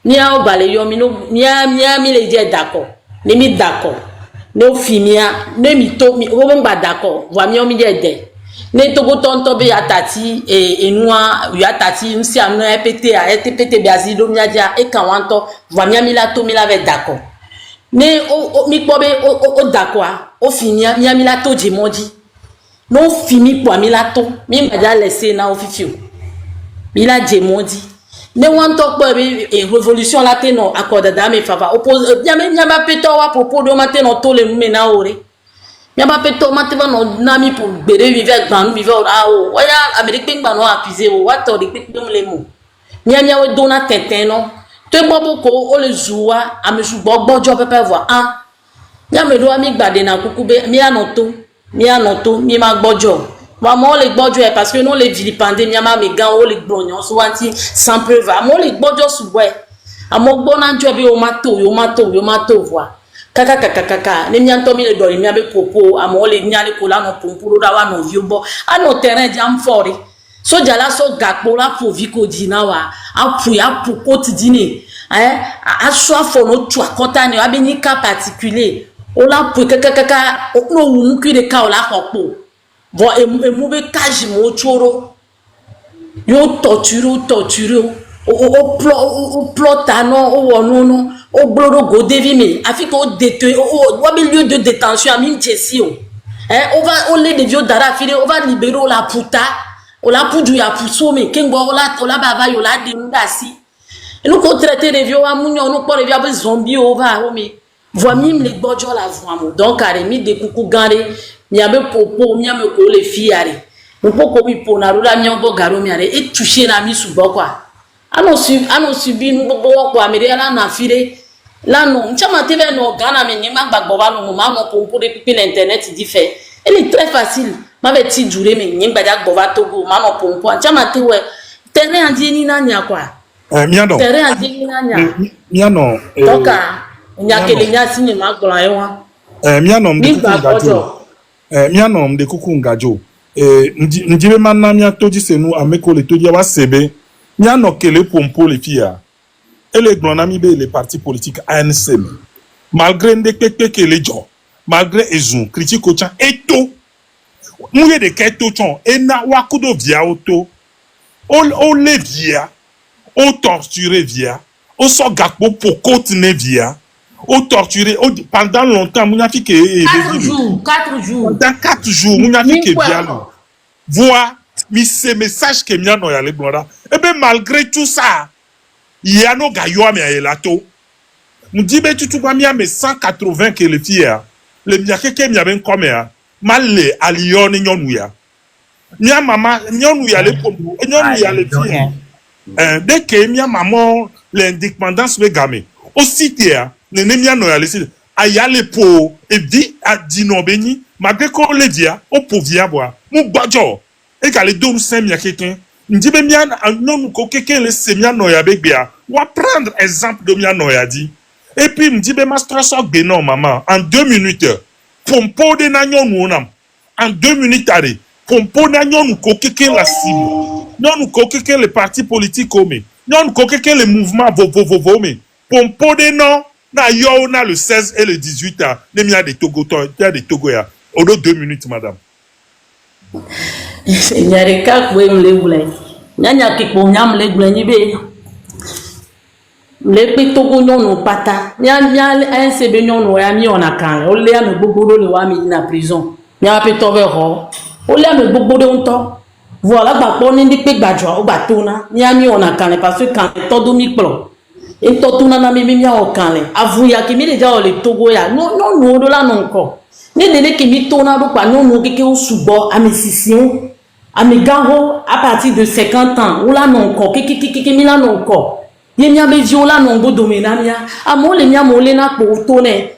Speaker 10: Mia o bale yo mi no mia mi le je d'accord. Ni mi d'accord. ne fimia ne mi to mi o ba d'accord wa mi o mi de ne to go tonto be atati enua yu atati nsi anu epete a etepete be azido mi aja e kan wanto wa mi la to mi la ve d'accord ne o mi po be o d'accord o fimia mi la to je moji no fimi po mi la to mi ma ja laisser na ofifio mi la je moji ne wanto po be révolution la te no accord da me fava oppose nyama peto wa propos do matin no to le mena ore nyama peto matin no nami pour bere vivre dans vivre o waya Amérique ngba no accuser o wa to de pe le mo nyamia we dona teten no to bobo ko o le zuwa amesu gbogbo jo pepe voir ah nyame do ami gbade na kukube mi anoto mi ma gbojo maman les gbojo e parce que non les vilipender nyama me gan o le gbonyan so wanti sans preuve amo le gbojo suwe amo gbona njo bi o mato voir kaka ne mianto mi le do mi abe popo amo le nyale ko la no pumpuro da wa no viombo ano terrain jam fori so jala so gakpo la po viko dina wa apu quotidien a choix fo no tu akota ne abi ni cas particulier o la po kaka no wu ku de ka o la kopo bon emu be kaji mo choro yo torture o plota no o wono o bloro go devi me afi ko détenu o lieu de détention ami jessi on les de vieux dara file on va libérer la puta o la pudu ya pusome kengo o la baba yo la de ndasi et nous ko traiter de vieux amunyo no ko de vieux zombie o va o me voit mime les bojo la voix donc aremi de kuku gare mi abe popo mi ame ko le fiare mo poko mi pona rula mi obo garo mi are et toucher na mi subo kwa ano subi nu gbogbo kwa mi ala na fire lano nchama tv no Ghana mi ni ma gbagbo ba no mo ma no pompo de pipi l'internet dit fait elle est très facile ma be ti jure mi ni gbaja gbo ba Togo ma no pompo nchama tv terrain andi ni na nya kwa
Speaker 2: miano
Speaker 10: terrain andi ni na nya
Speaker 2: miano
Speaker 10: toka nya kele nya sini ma gbon ewa
Speaker 2: miano mde kuku ngajo ndibe manna mia toji senu ameko le toji wa sebe miano kele pompo le fia ele glonami be les partis politiques ANC malgré ndekpekpe kele jo malgré ezun critique ochan eto muye de keto chon ena wakudo via auto o le via o torturer via o so gakpo pokotine via o torturé pendant longtemps munya fi ke
Speaker 10: 4 jours
Speaker 2: dans 4 jours munya fi ke via lo voix mi ce message que mia no ya le glora et ben malgré tout ça il y a no gayo me elato mdibe tutu kwa mia me 180 que le fia le mia keke mia ben comme ya mal alion nyonu ya mia mama nyonu ya le pompo nyonu ya le fia dès que mia maman l'indépendance me game aussi dia nene mia no ya le si aya le po et dit a dit non beni malgré ko le dia o povia boa mu gbajo e ka le do nous mia keke ndibe mia non ko keke le semia no ya begbia wa prendre exemple de mia no ya dit et puis ndibe master so gbe non maman en 2 minutes pompo de na nyonu nam en 2 minutes are pompo na nyonu ko keke la cible nyonu ko keke le parti politique ome nyonu ko keke le mouvement vovo me pompo de non na yo na le 16 et le 18 ne mia de Togo ya odo 2 minutes madame
Speaker 10: nyare ka kwe mle nyanya kikpo nyam le gble ni be le pe Togo nyonu pata nya ANC be nyonu ya mi ona kan o le am gbogbo le wa mi na prison nya pe to be ho o le am gbogbo de nto voilà gbapo ni pe gbajo o gba to na nya mi ona kan parce que kan to do mi plo e to tuna na mi mia o kan le avuya ki mi le ja o le Togo ya no do la no nko ni dele ki mi to na do pa no keke o subo amesision amigango à partir de 50 ans ou la non ko keke mi la non ko ye mia be viola non go domena mia amo le mia mo le na po to ne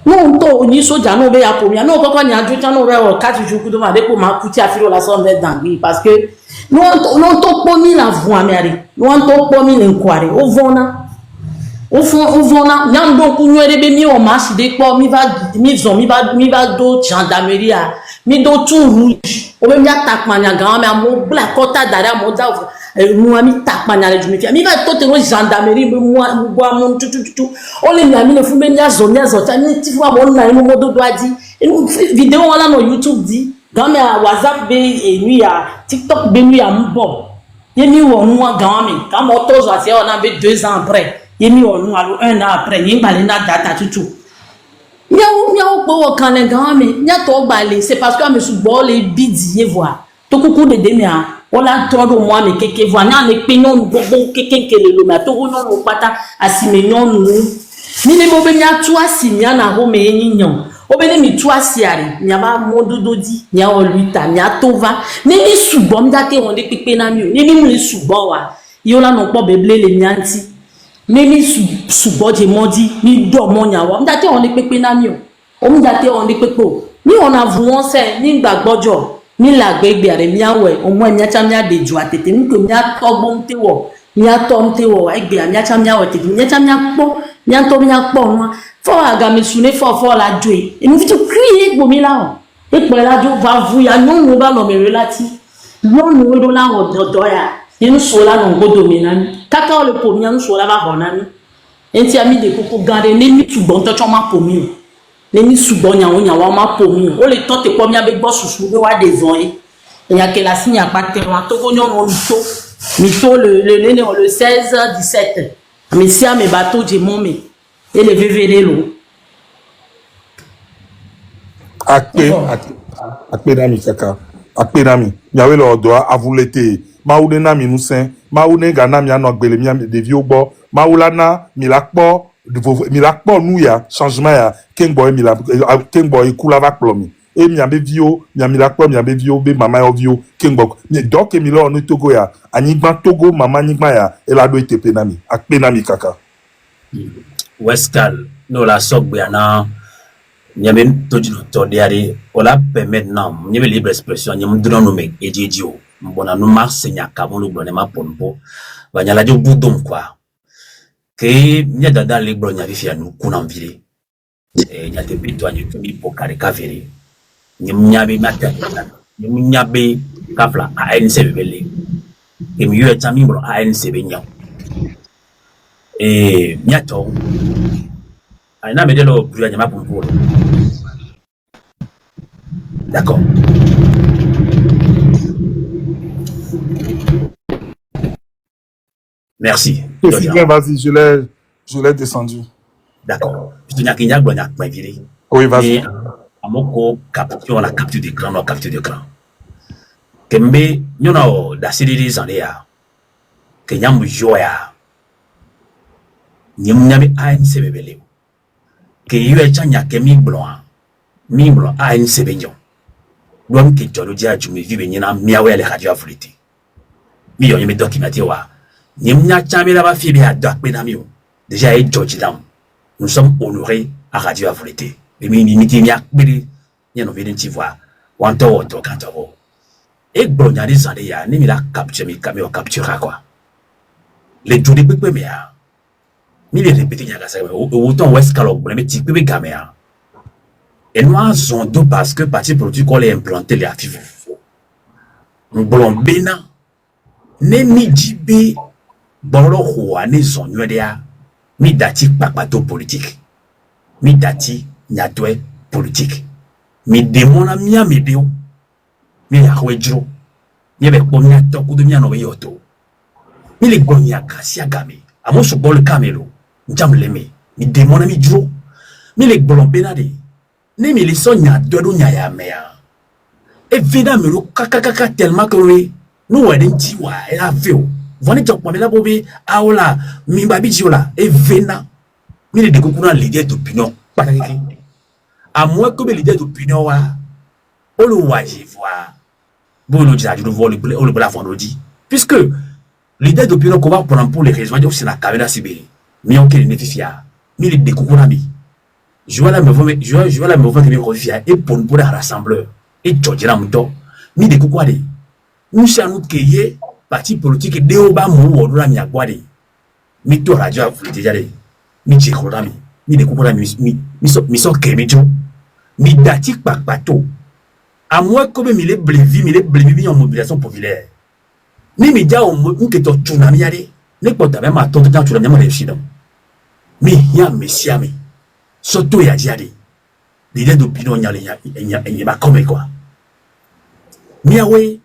Speaker 10: no to ni soja no be ya po mia no koko nya ju tan no be o 4 jours do ma de ko ma kuti afiro la son de dangui parce que non to po mi la voix mi ari non to po mi le nkware o vona nyam do ku nwere be mi o marche de po mi va do gendarmerie mi do tout rouge o be mi attaque mania grand mais amo black kota dara mo da moi mi takpa na le du mi fia mi va tote no gendarmerie be moi boa mon tout on les mi le fu me nya zo ta mi ti fu abo na mo modo do adi vidéo wala no YouTube dit dans mes WhatsApp be et nuit à TikTok be nuit à mbo ye mi wo moi grand mi quand mo to zo ase on a be 2 ans après ye mi wo nous alors 1 an après ye balé na data tout Miaou po quand les grands mais nya to balé c'est parce que me sou bo les bidier voir to kuku de demia on a trop de moi mais keke voir nya le pignon bobo keke kele lo ma to no mo pata asimignon nous ni le bobe nya toi simia na ho me nyinyon obele mi toi siari nya ba mododo di nya oluita nya tova ni mi subo mdate on de pipe na mi ni mi subo wa yo la no po beble le nyanti Mimi suboje modi ni do mo nyawo ndate on le pepe na mi o ndate on le pepo ni on avouon se ni gbagbojo ni la gbegbe are mi awe o mo mi acha mi adeju atete ni ko mi atogbo ntewo mi ato ntewo egbe mi acha mi awe tete mi acha mi apo mi ato mi apo nwa fo aga mi sune fo la joe e mi fi to crier gbo mi la o e pe la jo va vu ya no ba lo me relati no do la o do ya nous sommes là dans le domaine. Quand le premier nous sommes là dans le enti ami de koko garder ne mi tubon to choma pomi ne mi subon nya wonya wa ma pomi o le to te pomi abe gbo susu be wa devon e ya ke la signe pas terrain to gonyo no mito le 16 17 mais si à mes bateaux de mon et le vvd lo
Speaker 2: akpe na mi kaka akpe na mi yawe lo do avulete maoude na mi nusen maoude gana mi ano gbele mi de vi ogbo maulana mi la po nou ya changement ya kengbo mi la kengbo ikula va plomi e mi ambe vio mi la po mi ambe vio be mama yo vio kengbo mi donc mi lo no togo ya anigba togo mama anigba ya e la do itepe na mi akpe na mi kaka
Speaker 1: Wescal no la sogbe ana nyame tojino to diari ola permet nam nyame libre expression nyam drono no me ejejo mbona no marsenya kamolo blone ma pompo banyala jo budom kwa ke nya dada libro nya vifia no kuna mvile nya te pinto anyu mi pokare kaveri nyabe mata nyabe kafla ANC bele ke mi yo tami bro ANC be nya nyato aina medelo plus nya ma pompo d'accord. Merci.
Speaker 2: Vas-y, je l'ai descendu.
Speaker 1: D'accord. Oui,
Speaker 2: vas-y.
Speaker 1: Amoko capture la capture d'écran, la capture d'écran. Kembe, nous da série en l'air. Que nyam joya. Nyam ANC bebele. Que yue chanya kemi blanc. Mi blanc ANC benyo. Doam ke jolo dia jumi vibe nyina miawe le radio afriti. Mi yo yeme documenté wa. Nimnya chamela ba fibi a dak benamio. Déjà et George Dam. Nous sommes honorés à Radio Afrique. Mais miti miak biri nyano vidin tivwa. Wanto kanto. Et bronya di zande ya ni mi la capture mi cameo capture quoi. Les jodi pepe mea. Mi les répéter nya kasa autant West Calog pour les petits pepe gamea. Et nous avons deux parce que parti produit qu'on les implanté les affiches. Nous bolon bena. Ne mi jibe bolo huwa ne zonyo dia mi dati pakpato politique mi dati nyatwe politique mi demona mia medeo mi yahwejro mi be pomia tokudo mi anowe yoto mi le gonya kasia game amoso bol kamelo njamleme mi demona mi jro mi le bolon benade ne mi le sonya dodo nya ya mea e vida me lo kakakaka tellement que we nous wedding tiwa e la veo voni tok pamela bobe aola mimba bijiola e vena mi le dekukuna leader d'opinion pataki à moins que les leaders d'opinion wa olo waji voa bolo ja du vol le bla vendredi puisque leader d'opinion qu'on va prendre pour les raisons de c'est la caméra sibéri mi on kele nefifia mi le dekukuna mi je vois la me que mi refia et pour la rassembleur et Georgia muto mi dekukwa de nous sommes que parti politique de oba mu wodura mi agwade mi to radio Afrique déjà mi jekora mi de kokora mi so kemijo mi dati pakpato à moins que mi le blevi en mobilisation populaire Ni mi dia o nke to tsunami yare. Ne pota be ma to ta tsunami ma reshi dam. Mi ya mesia mi. Soto ya diade. L'idée d'opinion y a comme quoi. Miawe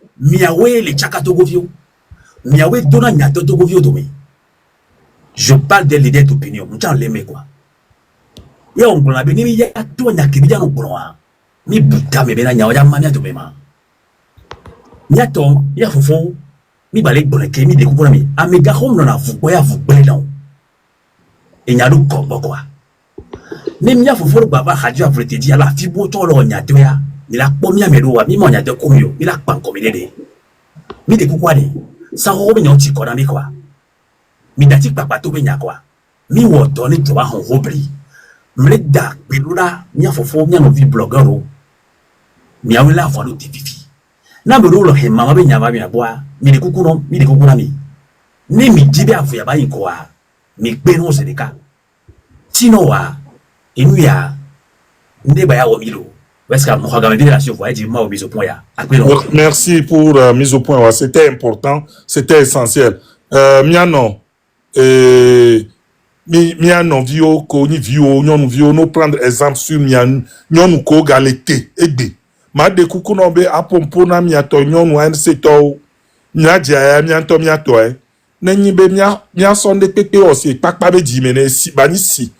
Speaker 1: les tchakatogovio. Miawe dona nyatogovio domi. Je parle de l'idée d'opinion. M't'en l'aimé quoi. Ya on a béni ya toi nyakibija no broa. Mi buta me bena nyawa ya mamia to mema. Nyato ya fofo. Mi balek boneke mi dekupona mi. Amega home no na fuko ya fuko là. Et nyadu kombo quoi. Ne mia fofo baba radio a voulu te dire la fibo to lo nyato ya. Mi la pomia meroa mi mo nyato komio. Mi la pan komide. Mi dekupwa de. Sa ho be nyoti ko na mi quoi. Mi dati papa to be nyakwa. Mi woto ni to ba hon robri. Mle da pelula mia fofo mia no vi blogger o. Mi awela fo no tififi. Na be lo he mama be nyama be aboa. Mi de kuku na mi. Ni mi jibe afu ya ba yin ko a. Mi pe no se de ka. Sino wa inu ya ndeba ya wo milo. Est-ce que mon regard de la survoie dit moi au mise au point ya.
Speaker 2: Merci pour mise au point. C'était important, c'était essentiel. Miano miano vio ko ni vio nyon vio no prendre exemple sur miano nyon ko galete egbe. Ma de kuku no be apompo na miato nyon wa nse to nya dia mianto miato nenyi be mia sonde pepe o se pakpa be dimene si bani si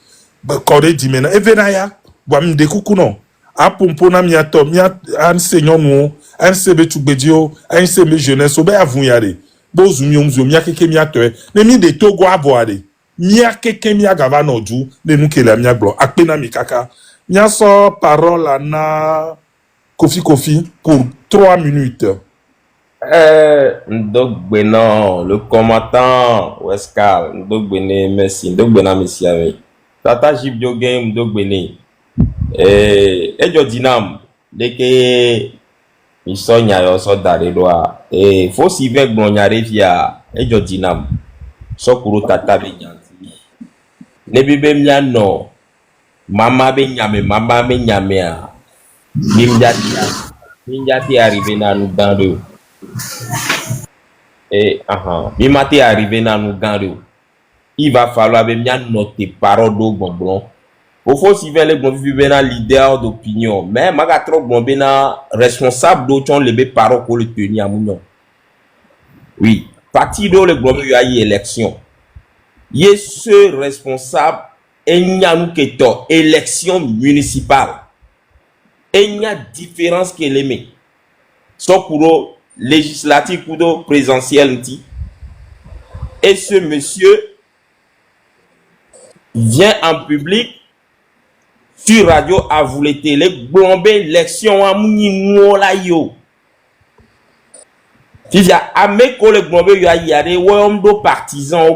Speaker 2: ba kore dimene evena ya wa mde kuku no apompo na miato mia anse nyonu anse be tugbedio anse me jeunesse obe avun yare bozu nyomzo mia keke miato ne mi de togo aboade mia keke mia gava no du ne nuke la mia glo akpena mi kaka mia so parole na Kofi pour 3 minutes.
Speaker 9: Ndogbenan, le combattant Weskal, Ndogbene, merci, Ndogbena, merci avec. Tata Jibio Game, Ndogbene. Ejo Dinam, dès que ils sont nyaro, sont dans les doigts. Et faut s'y faire bon nyare via Ejo Dinam. Sokuro Tata Benyanti. Nebebe Miano, Mama Benyame, Mama Benyame. Mimjati arrivé dans nous gando. Et Mimati arrivé dans nous gando. Il va falloir bien noter parole d'eau bonbon. Il faut si les bon vivre dans leader d'opinion. Mais maga trop bon ben responsable d'autres les paroles pour le tenir à mon. Oui, parti de le bon il y a élection. Il est ce responsable et il y a nous qui élection municipale. Et il y a différence qui est l'aimé. Soit pour législatif ou de présidentiel. Et ce monsieur vient en public sur radio à vous les télé, blomber l'élection à Mouninola yo. Si y a un mec qui y a des partisans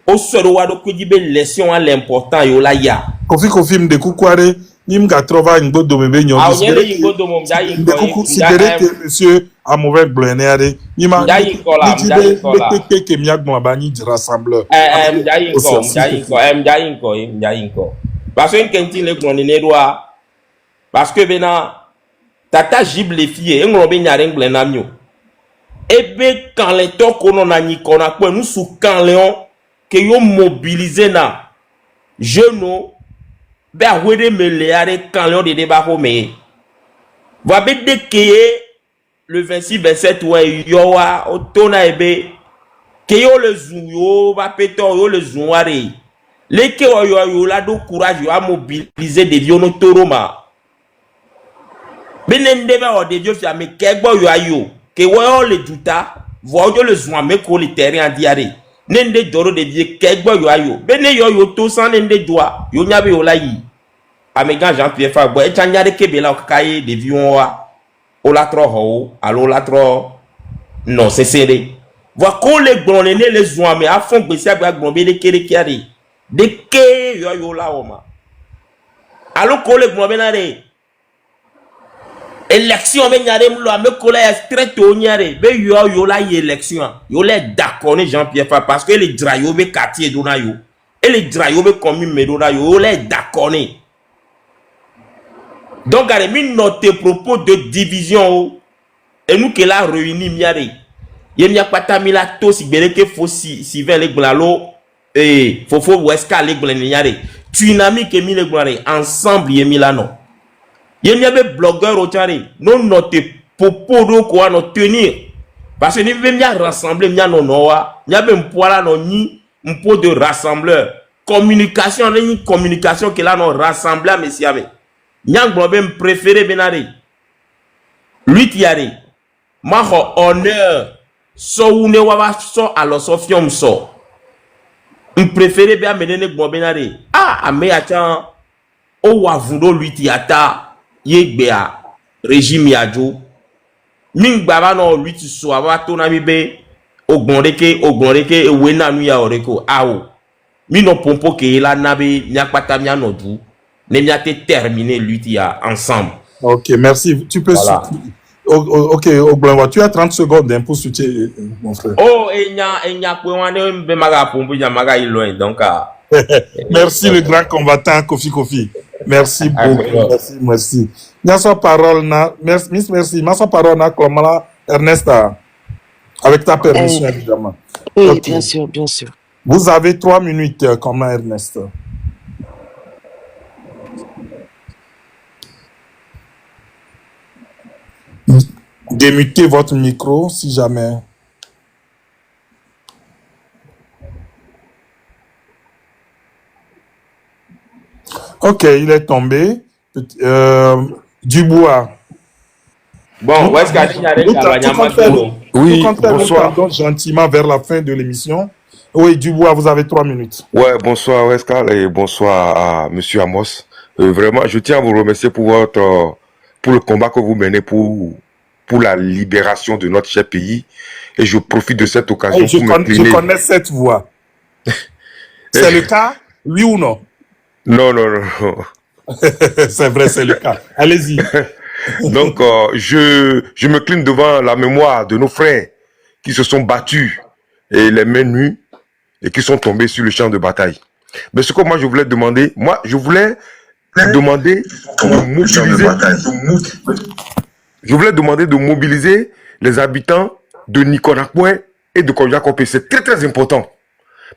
Speaker 9: au soroa do kudibe l'élection à l'important yo la ya.
Speaker 2: Kofi me de kukware. Nimga trova ngo do mebe nyon. Considérez que monsieur a mauvais blenere. Nima que miag mo abani du rassembleur.
Speaker 9: Parce que kenti le gronene doa. Parce que bena tata jib les filles ngro be nyare nglenamio. Ebe quand les to kono na ni kona ko nous sous quand léon que yo mobiliser na jeune ben wede me leare quand l'on de débat mais va be dekeye le 26 27 ouais yowa otona ebe ke yo le zuyo va peto yo le zuare le ke yo la do courage yo a mobiliser des vieux no toroma benende ba o de vieux fi ame kegbo yo ayo ke wo le duta vo yo le zuwa me ko le terrain diare nende doro de vieux kegbo yo ayo bene yo to san nende doa yo nyabe yo la yi Amégan Jean-Pierre Fagbo, et Tchanyade Kebela Okaye, des vions, au latro ho, allo latro, non, c'est serré. Voir qu'on les blondes, les zois, mais à fond, que c'est à blonde, les kéré qui a des ké, yo la oma. Allo qu'on les blondes, élection, mais n'y a rien, mais qu'on est très tôt, n'y a rien, mais yo la élection, yo les d'accord, Jean-Pierre Fagbo, parce que les drayo, mais quartier donayo, et les drayo, mais commune, mais donayo, yo les d'accord. Donc, regardez, note propos de division. et nous qui la réuni miare ye mia pata mi la to si gbere ke fo si ven le gblalo fofo weska le gbleni yare dynamique mi le gblare ensemble ye mi la non ye mia be blogueur o tare non note popo do ko no tenir parce que ni ve mia rassembler mia non wa mia be mpoala no ni mpo de rassembleur communication ni communication que la no rassembler monsieur ame mia nglobe me préféré benare lui tiare ma ho honneur so une wa so alo so fiom so me préféré be amenene gbo benare ame acha o wa vundo lui tiata ye a régime yajo mingba ba no lui ti so aba to na mi be ogbonreke e we na nu ya oreko awo mi no pompo ke la nabe nya pata mi anodu ne mi a te terminer lui ti ya ensemble.
Speaker 2: Ok, merci. Tu peux
Speaker 9: voilà.
Speaker 2: Ok, Ogbonwa, tu as 30 secondes hein, pour soutenir mon frère.
Speaker 9: Oh, et nya po wane be maga pompo nya maga loin donc
Speaker 2: merci le grand combattant Kofi. Merci beaucoup. Merci. Merci parole na merci. Ma parole na Komala Ernesta. Avec ta permission évidemment.
Speaker 5: Oui,
Speaker 2: okay.
Speaker 5: bien sûr.
Speaker 2: Vous avez 3 minutes Komala Ernesta. Démutez votre micro si jamais. Ok, il est tombé. Dubois.
Speaker 9: Bon, où est-ce
Speaker 2: oui, bonsoir. Gentiment vers la fin de l'émission. Oui, Dubois, vous avez 3 minutes.
Speaker 11: Ouais, bonsoir Wescal et bonsoir à Monsieur Amos. Vraiment, je tiens à vous remercier pour le combat que vous menez pour la libération de notre cher pays. Et je profite de cette occasion pour m'incliner.
Speaker 2: Je connais cette voix. C'est le cas, oui ou non?
Speaker 11: Non.
Speaker 2: C'est vrai, c'est le cas. Allez-y.
Speaker 11: Donc, je me cline devant la mémoire de nos frères qui se sont battus et les mains nues et qui sont tombés sur le champ de bataille. Mais ce que moi je voulais demander, de mobiliser les habitants de Niconakoué et de Koyakopé. C'est très très important.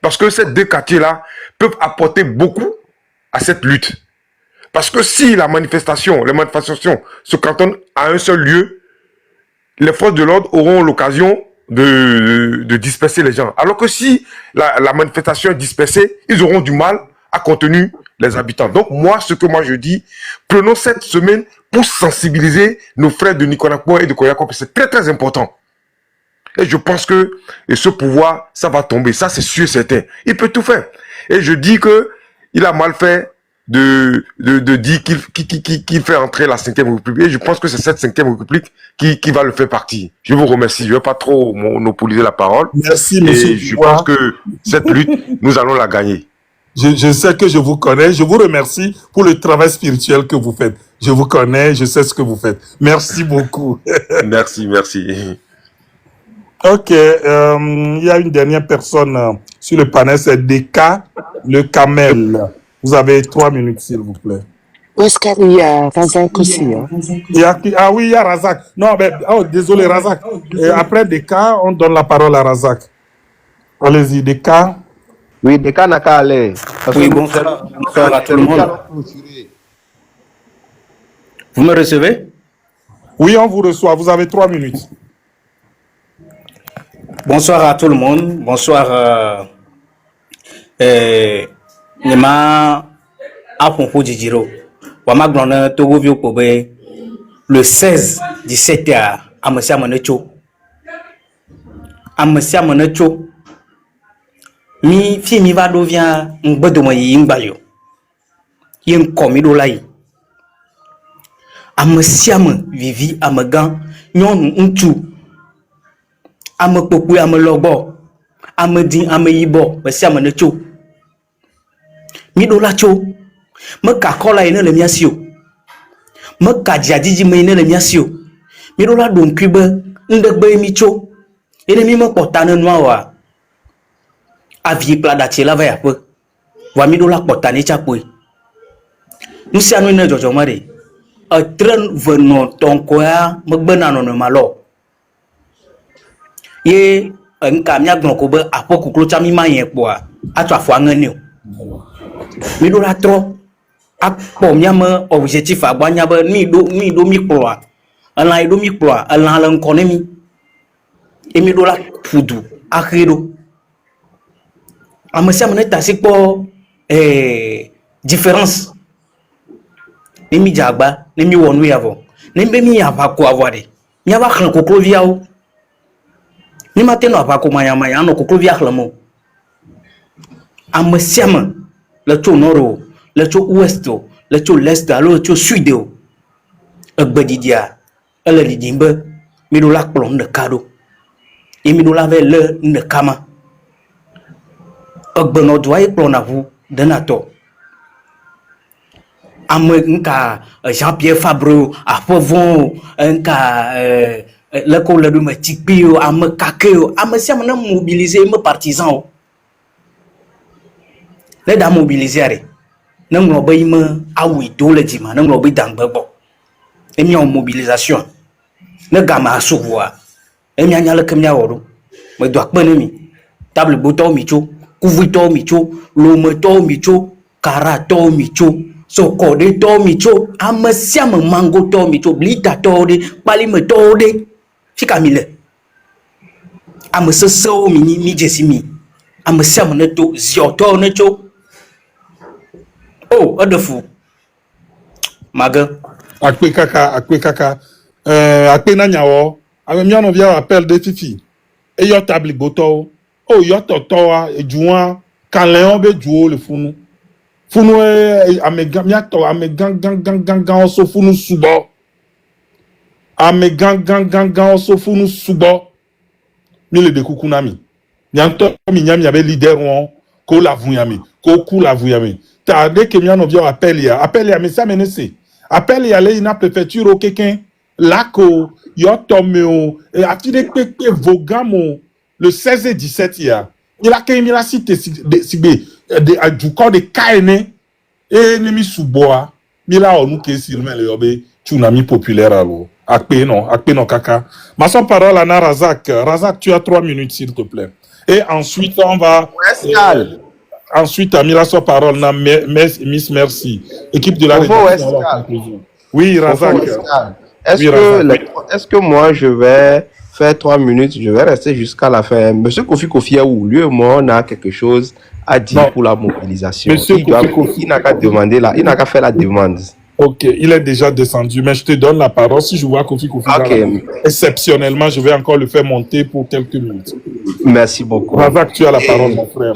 Speaker 11: Parce que ces deux quartiers-là peuvent apporter beaucoup à cette lutte. Parce que si les manifestations se cantonnent à un seul lieu, les forces de l'ordre auront l'occasion de disperser les gens. Alors que si la manifestation est dispersée, ils auront du mal à contenir les habitants. Donc ce que je dis, prenons cette semaine pour sensibiliser nos frères de Niconakoué et de Koyakopé. C'est très très important. Et je pense que ce pouvoir, ça va tomber. Ça, c'est sûr et certain. Il peut tout faire. Et je dis que il a mal fait de dire qu'il fait entrer la 5e République. Et je pense que c'est cette 5e République qui va le faire partir. Je vous remercie. Je ne vais pas trop monopoliser la parole.
Speaker 2: Merci, monsieur.
Speaker 11: Et je pense que cette lutte, nous allons la gagner.
Speaker 2: Je sais que je vous connais. Je vous remercie pour le travail spirituel que vous faites. Je vous connais. Je sais ce que vous faites. Merci beaucoup.
Speaker 11: Merci.
Speaker 2: Ok. Il y a une dernière personne sur le panel. C'est Deka, le Camel. Vous avez 3 minutes, s'il vous plaît.
Speaker 5: Où est-ce qu'il y a Razak aussi hein?
Speaker 2: Oui, il y a Razak. Non, mais désolé, Razak. Après Deka, on donne la parole à Razak. Allez-y, Deka.
Speaker 12: Oui, Deka n'a qu'à aller.
Speaker 13: Oui, bonsoir à tout le monde. Vous me recevez?
Speaker 2: Oui, on vous reçoit. Vous avez 3 minutes.
Speaker 13: Bonsoir à tout le monde. Bonsoir. Nema Aponpo Djidjiro. Wama glone Togo Vio Kobe le 16 17 à Monsieur Monecho. Monsieur Monecho. Mi fi mi va do vient ngbedo mo yi ngbayo. Yin komi do lai. Monsieur Vivi Amagan nyon ntu. Ame popu ame logbo. Ame din ame yibo Monsieur Monecho. Mi do la cho me ka kola ene le miasio me ka jadiji me ene le miasio mi do la don kwibe ndegbe mi cho ene mi me pota ne noa wa avi plada ti la va ya pe wa mi do la pota ni chapoi nsia no ne jojo mare a tren venon ton ko ya me gbena no no malo ye nka mia gbon ko be apo kuklo cha mi ma yen po a atu afo angani o mi do la tro akpo mia me objectif agbanya be mi do mi pro a ala do mi pro a ala la nkone mi e mi do la pudu akhido amasi amene tasi po différence ni mi jagba ni mi wonu yavo ni be mi ava ko avade mi ava khlan ko klovia o ni mateno ava ko maya no ko klovia khlamo amasi am le to noro le to ouesto le to l'est le to sud o egbedidia ele lidimbe mi do la plom de cadeau et mi do la ve le ne kama ogbono doa plona vous denato ame nka Jean-Pierre Fabre afovon nka le ko le do me tikpio ame kakeo ame siam na mobiliser me partisan o le da mobiliser na nglo be me awi do le dima na nglo be dangbe bo e mi en mobilisation na gama asuwa e mi anya le kemia wodo me do akpene mi table boto mi cho kuvuto mi cho lome to mi cho karato mi cho sokode to mi cho amasiam mango to mi cho blita to de palime to de fikamile ameseso mi jesimi amasiam ne to zioto ne cho oh odefu maga
Speaker 2: akpe kaka akpe na nyawo ame mi ono via appel de fifi e yo table boto o yo toto a ejuwa kanleon be juo le funu ame gang so funu subo ame gang so funu subo mi le de kukunami nyanto mi nyami abe leader won ko la vuyami ko ku la vuyami ta de ke mi ono via appel ya mais ça menese appel ya le ina préfecture o quelqu'un lako yo tomeo et atide pepe vogamo le 16 et 17 hier il a quand même cité du corps de Kaine et nemi suboa mila onu ke silme le yobe tsunami populaire alo akpe non kaka ma son parole à Razak tu as 3 minutes s'il te plaît et ensuite on va ensuite Amila son parole na Miss Merci équipe de la rédaction. Oui Razak.
Speaker 12: Est-ce que moi je vais faire 3 minutes, je vais rester jusqu'à la fin. Monsieur Kofi a où lui et moi on a quelque chose à dire pour la mobilisation.
Speaker 2: Monsieur
Speaker 12: il n'a qu'à demander là, il n'a qu'à faire la demande.
Speaker 2: Ok, il est déjà descendu, mais je te donne la parole. Si je vois Kofi
Speaker 12: okay.
Speaker 2: Exceptionnellement, je vais encore le faire monter pour quelques minutes.
Speaker 12: Merci beaucoup.
Speaker 2: Razak, tu as la parole, mon frère.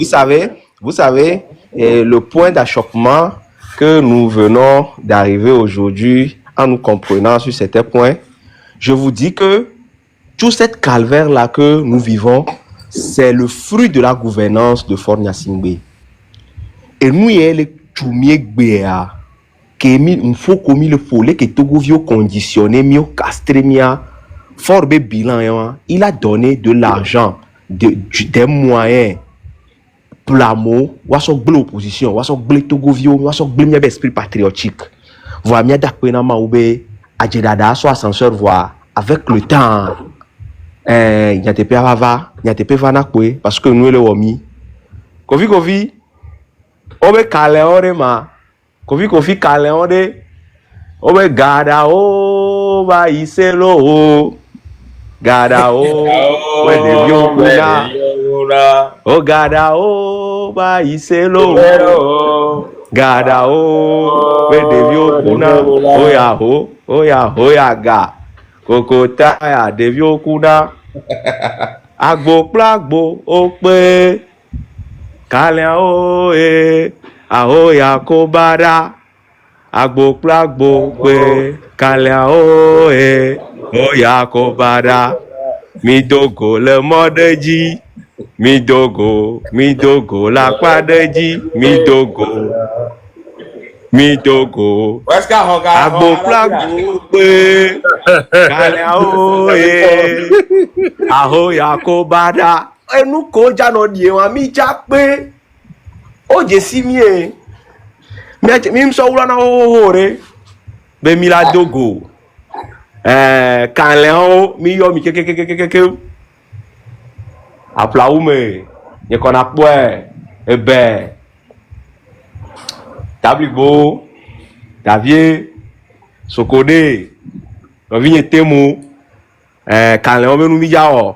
Speaker 12: Vous savez, le point d'achoppement que nous venons d'arriver aujourd'hui en nous comprenant sur certains points, je vous dis que tout cette calvaire-là que nous vivons, c'est le fruit de la gouvernance de Fort Gnassingbé. Et nous, il y a les Tchoumié Gbéa, qui il faut commis le follet, que Togo vio conditionné, mio castré, mia, Fort Bé bilan, il a donné de l'argent, des moyens, plamo, ou à son blé opposition, ou à son blé Togo vio, ou à son blé esprit patriotique. Voilà, mia d'après maoube, adjedada, soit ascenseur, voir, avec le temps. Il y a des pavava, il y a des pavanakwe, parce que nous, les womi. Kofi, obe kaleore ma. Kofi kaleore. Obe gada o, ba iselo o. Gada o, we de biokuna. O gada o, ba iselo o. Gada o, we de biokuna. Oya ga. Kokota ya devio kuda agbo plagbo ope kalya o aho ya kobara agbo plagbo pe kalya o ya kobara midogo le modeji midogo la kwadeji midogo agbo plagbo pe kalya o aho ya kobara enu ko jano die wa mi ja pe o je si mi mi so wura na hohore be mi la dogo kalya o mi yo mi keke Aplaume, ye konakwe, ebe, tablibo, davie, sokode, novinye temu, kanle obe nou mijao,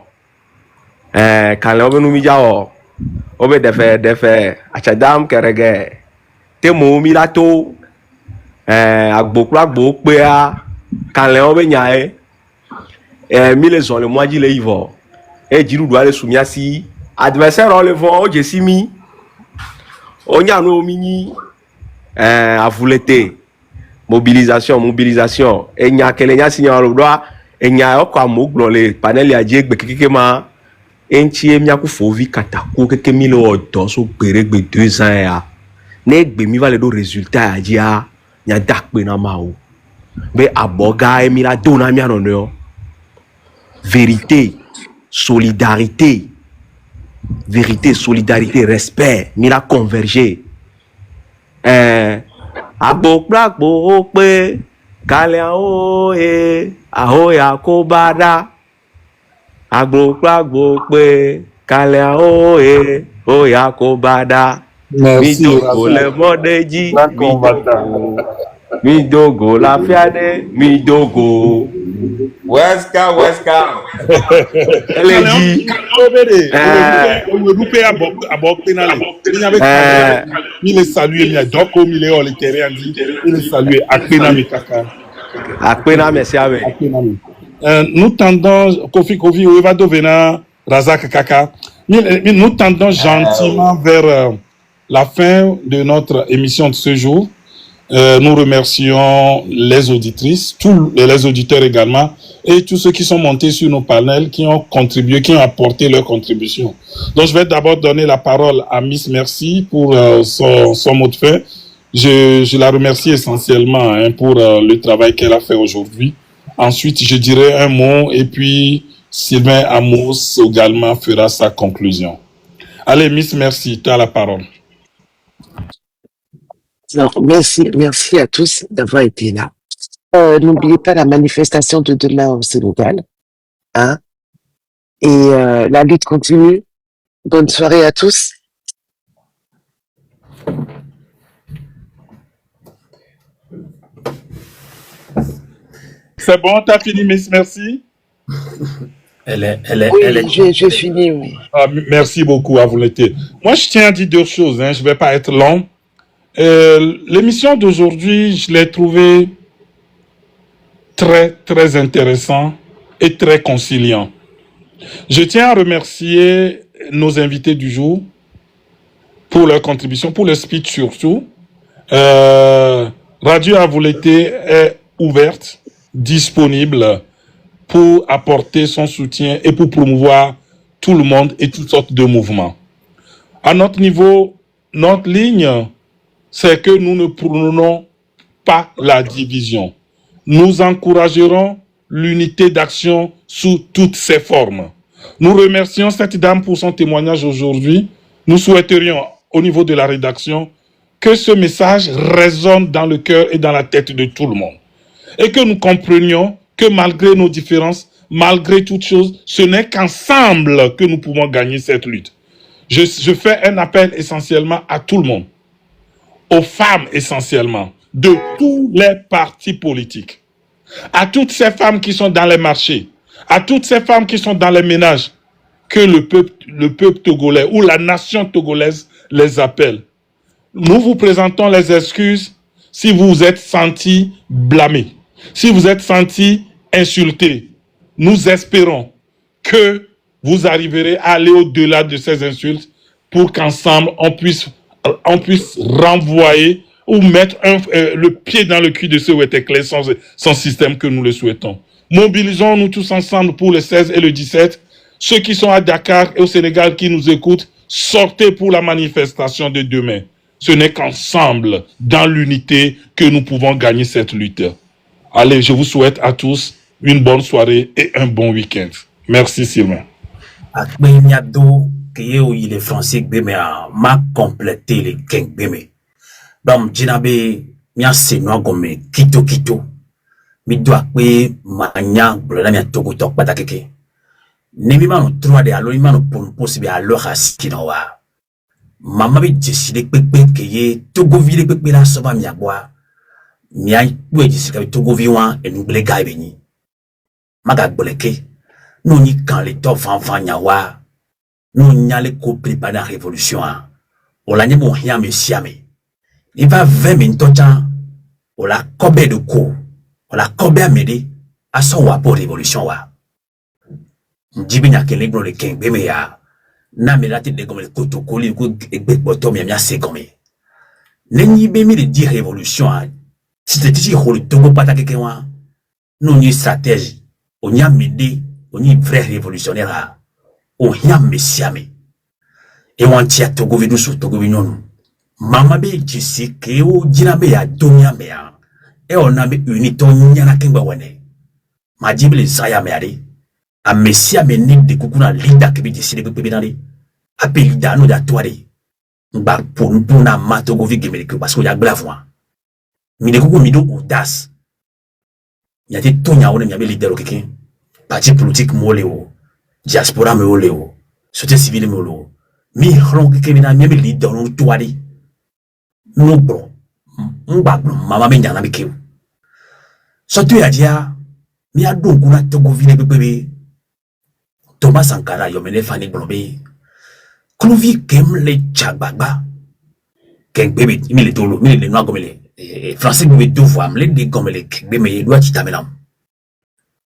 Speaker 12: kanle obe nou mijao, obe defe, achadam kerege, temu milato, agbo kpea, kanle obe nyae, mille zon le mois le ivo, jiru doit le soumiasi, adversaire on le vent, o jesimi, onyano mini, avulete, mobilisation, et nya kele nya signal le droit, et nya okwa mouglo le panel ya djek bekekema, enchi mia ku fovi kataku keke mille odo so beregbe 2 ans ya, nek be mi va le do résultat ya dia, nya dakbe na maou, be aboga e mi la dona mi anono, vérité, solidarité, respect, mi la converger, Agbo pe kale ahoya kobada. Agbo pe kale oya kobada.
Speaker 2: Merci.
Speaker 12: Midogo le modeji, midogo la fiade, midogo.
Speaker 9: Weska.
Speaker 12: Eleji.
Speaker 2: Il est salué, il y a Doko, il est le terrain, il est salué. Akpena Mikaka.
Speaker 12: Akpena, merci avec.
Speaker 2: Nous tendons, Kofi, Eva Dovena, Razak Kaka, nous tendons gentiment vers la fin de notre émission de ce jour. Nous remercions les auditrices, tous les auditeurs également, et tous ceux qui sont montés sur nos panels, qui ont contribué, qui ont apporté leur contribution. Donc, je vais d'abord donner la parole à Miss Merci pour son mot de fin. Je la remercie essentiellement pour le travail qu'elle a fait aujourd'hui. Ensuite, je dirai un mot et puis Sylvain Amos également fera sa conclusion. Allez, Miss Merci, tu as la parole.
Speaker 5: Alors, merci à tous d'avoir été là. N'oubliez pas la manifestation de demain au Sénégal. Hein? Et la lutte continue. Bonne soirée à tous.
Speaker 2: C'est bon, tu as fini, Miss Merci?
Speaker 5: J'ai fini, oui.
Speaker 2: Ah, merci beaucoup, à vous l'été. Moi, je tiens à dire 2 choses, hein, je ne vais pas être long. L'émission d'aujourd'hui, je l'ai trouvée très intéressant et très conciliant. Je tiens à remercier nos invités du jour pour leur contribution, pour le speech surtout. Radio Avoulété est ouverte, disponible pour apporter son soutien et pour promouvoir tout le monde et toutes sortes de mouvements. À notre niveau, notre ligne, c'est que nous ne prônons pas la division. Nous encouragerons l'unité d'action sous toutes ses formes. Nous remercions cette dame pour son témoignage aujourd'hui. Nous souhaiterions, au niveau de la rédaction, que ce message résonne dans le cœur et dans la tête de tout le monde. Et que nous comprenions que malgré nos différences, malgré toutes choses, ce n'est qu'ensemble que nous pouvons gagner cette lutte. Je fais un appel essentiellement à tout le monde, aux femmes essentiellement, de tous les partis politiques, à toutes ces femmes qui sont dans les marchés, à toutes ces femmes qui sont dans les ménages, que le peuple togolais ou la nation togolaise les appelle. Nous vous présentons les excuses si vous vous êtes sentis blâmés, si vous êtes sentis insultés. Nous espérons que vous arriverez à aller au-delà de ces insultes pour qu'ensemble on puisse renvoyer ou mettre le pied dans le cul de ceux où était clair sans système que nous le souhaitons. Mobilisons-nous tous ensemble pour le 16 et le 17. Ceux qui sont à Dakar et au Sénégal qui nous écoutent, sortez pour la manifestation de demain. Ce n'est qu'ensemble, dans l'unité, que nous pouvons gagner cette lutte. Allez, je vous souhaite à tous une bonne soirée et un bon week-end. Merci, Sylvain.
Speaker 1: Il est français m'a complété les gang bébé. Donc, jinabe mia senwa gome kito mi doit pe manya blona mia togo tok patakeke. Nemi mano 3 de alo mano pour possible alo hasino wa. Mama bi décidé pepe keye Togo ville pepe la soba miagwa. Miai we jisika Togo viwan et n'oubliez gars beni. Maga boleke. Nous ni quand les top fan nyawa. Nous nyale ko préparer la révolution. On l'a n'y bon rien me siame. Il va 20 minutes temps. On la cobe de ko. On la cobe à midi. À son wa pour révolution wa. Njibi nya kele bro le king beme ya. Na me la tête de comme le kotokoli ko egbe bottom ya se comme. Nenyi bemi de dire révolution. Si tu dis que le Togo pas quelqu'un wa. Non ni stratégie. On y a midi, on y vrai révolutionnaire. On y a messiame. Et on tient Togo vidu sur Togo vinon. Mama be jisi ke o jina be ya donya me ya. E on a be unito nyana kengba wane. Majible zaya me ari. A messia me nik de kukuna lida ke bi jisi de pepe nari. A pe lida no da toare. Mba puna ma Togo vi gemele ke parce que ya glavwa. Mi de kuku mi do audace. Yate tonya one mi abe leader o keke. Parti politique mo leo. Diaspora me o leo. Société civile me o leo. Mi hlon keke mi na mi abe leader no toare. No bro. Mba bro mama me nyana beke. Surtout ya dia mi a do kuna Togo ville bebe. Thomas Sankara yo mene fani blobe. Clovis kem le chagbagba. Ken bebe mi le tolo mi le no gomele. Français bebe 2 fois me le de gomele bebe me doit chitamelam.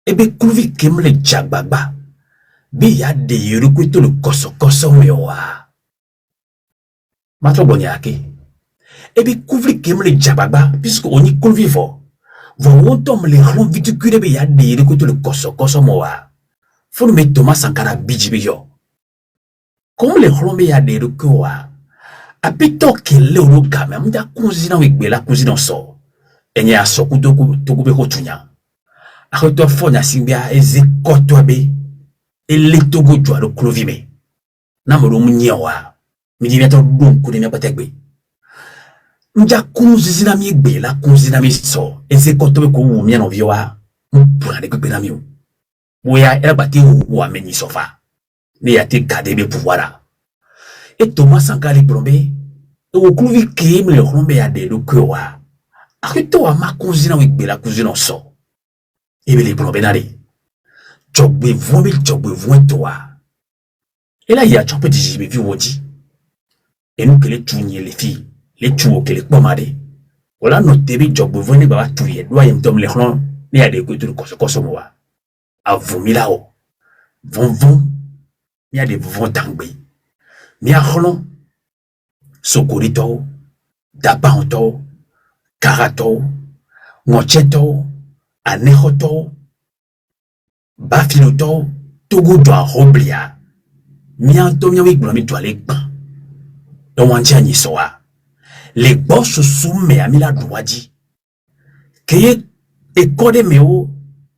Speaker 1: Ebe Clovis kem le chagbagba. Bi ya de yuru kwito le koso mewa. Matro bonyake. Ebe Clovis kem le chagbagba puisque on y Clovis fort. Vous tom les ronds viticulés be ya de yuru kwito le koso mewa. Faut nous mettre Thomas Sankara bijibi yo. Comme les ronds be ya de yuru kwa. Apito kele ologa me amda kunzina wigbela kunzina so. Enye asoku toku be hotunya. Akoto fonya simbia eze koto be. Ele Togo jwa do Clovis me. Na mo munyewa. Mi di meto dum ku de me pategbe. Nja kunzina mi gbela kunzina mi so. Eze koto be ko wu mi no viwa. Mpura de gbe na mi o. Boya e bati wu ameni sofa. Ni ya te gade be pouvoira. Et Thomas Sankara brombe et au Clovis qui me le rombe à des loquois. Arrête-toi à ma cousine avec Bella cousine en sort. Et me les brombe n'allez. Job voit toi. Et là, il y a un petit jibé vu dit. Et nous que les tourniers, les filles, les tuos que les pommades. Voilà notre débit job voit les babas touyer. Doit y me les ronds, mais à des coups de consomoa. À vomir là-haut. Von, il y a des vents d'angbé. Mi a holon, sokorito, dabanto, karato, mocheto, anehoto, bafiloto, togo doa roblia. Mi a to mi awik blomi doa lekban. E wantia ni soa. Lekbo se soume a mi la douadi. Keye e kode me o,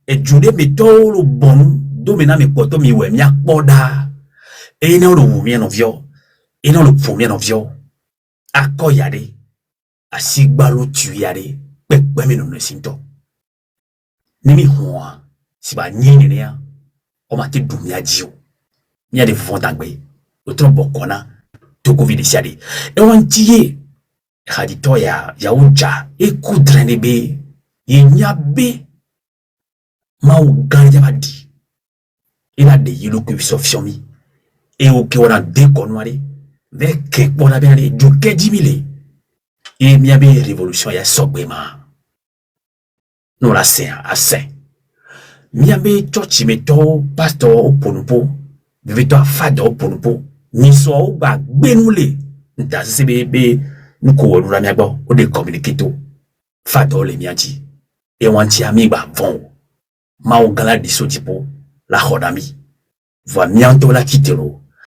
Speaker 1: e jude me to lo bon, do mena me koto mi we mi akpoda. E ina lo wumien ovyo. Et dans le premier avion, à quoi y aller, à Sigbalo tu y aller, mais non le sinto. Nimi hoa, si ba ni nea, on m'a dit dumia dio. Ni a des vents d'anglais, autant bokona, tout Covid ici. Et on tiye, radito ya uja, et coudre nebe, y be, ma ou ganya badi. Il a des yellow que sauf mi, et au que on a déconnoiré. Mais que bon a bien allé du que 10 000 et mi a bien révolution ya sobrement nous la c'est à saint mi a bien church meto pasteur au ponupo vivito fado au ponupo ni so au ba gbenule nta se be nous ko lu la mi agbo o de communiquer to fado le mi ati e wanti ami ba von ma o gala di so tipo la hodami va mianto la kitelo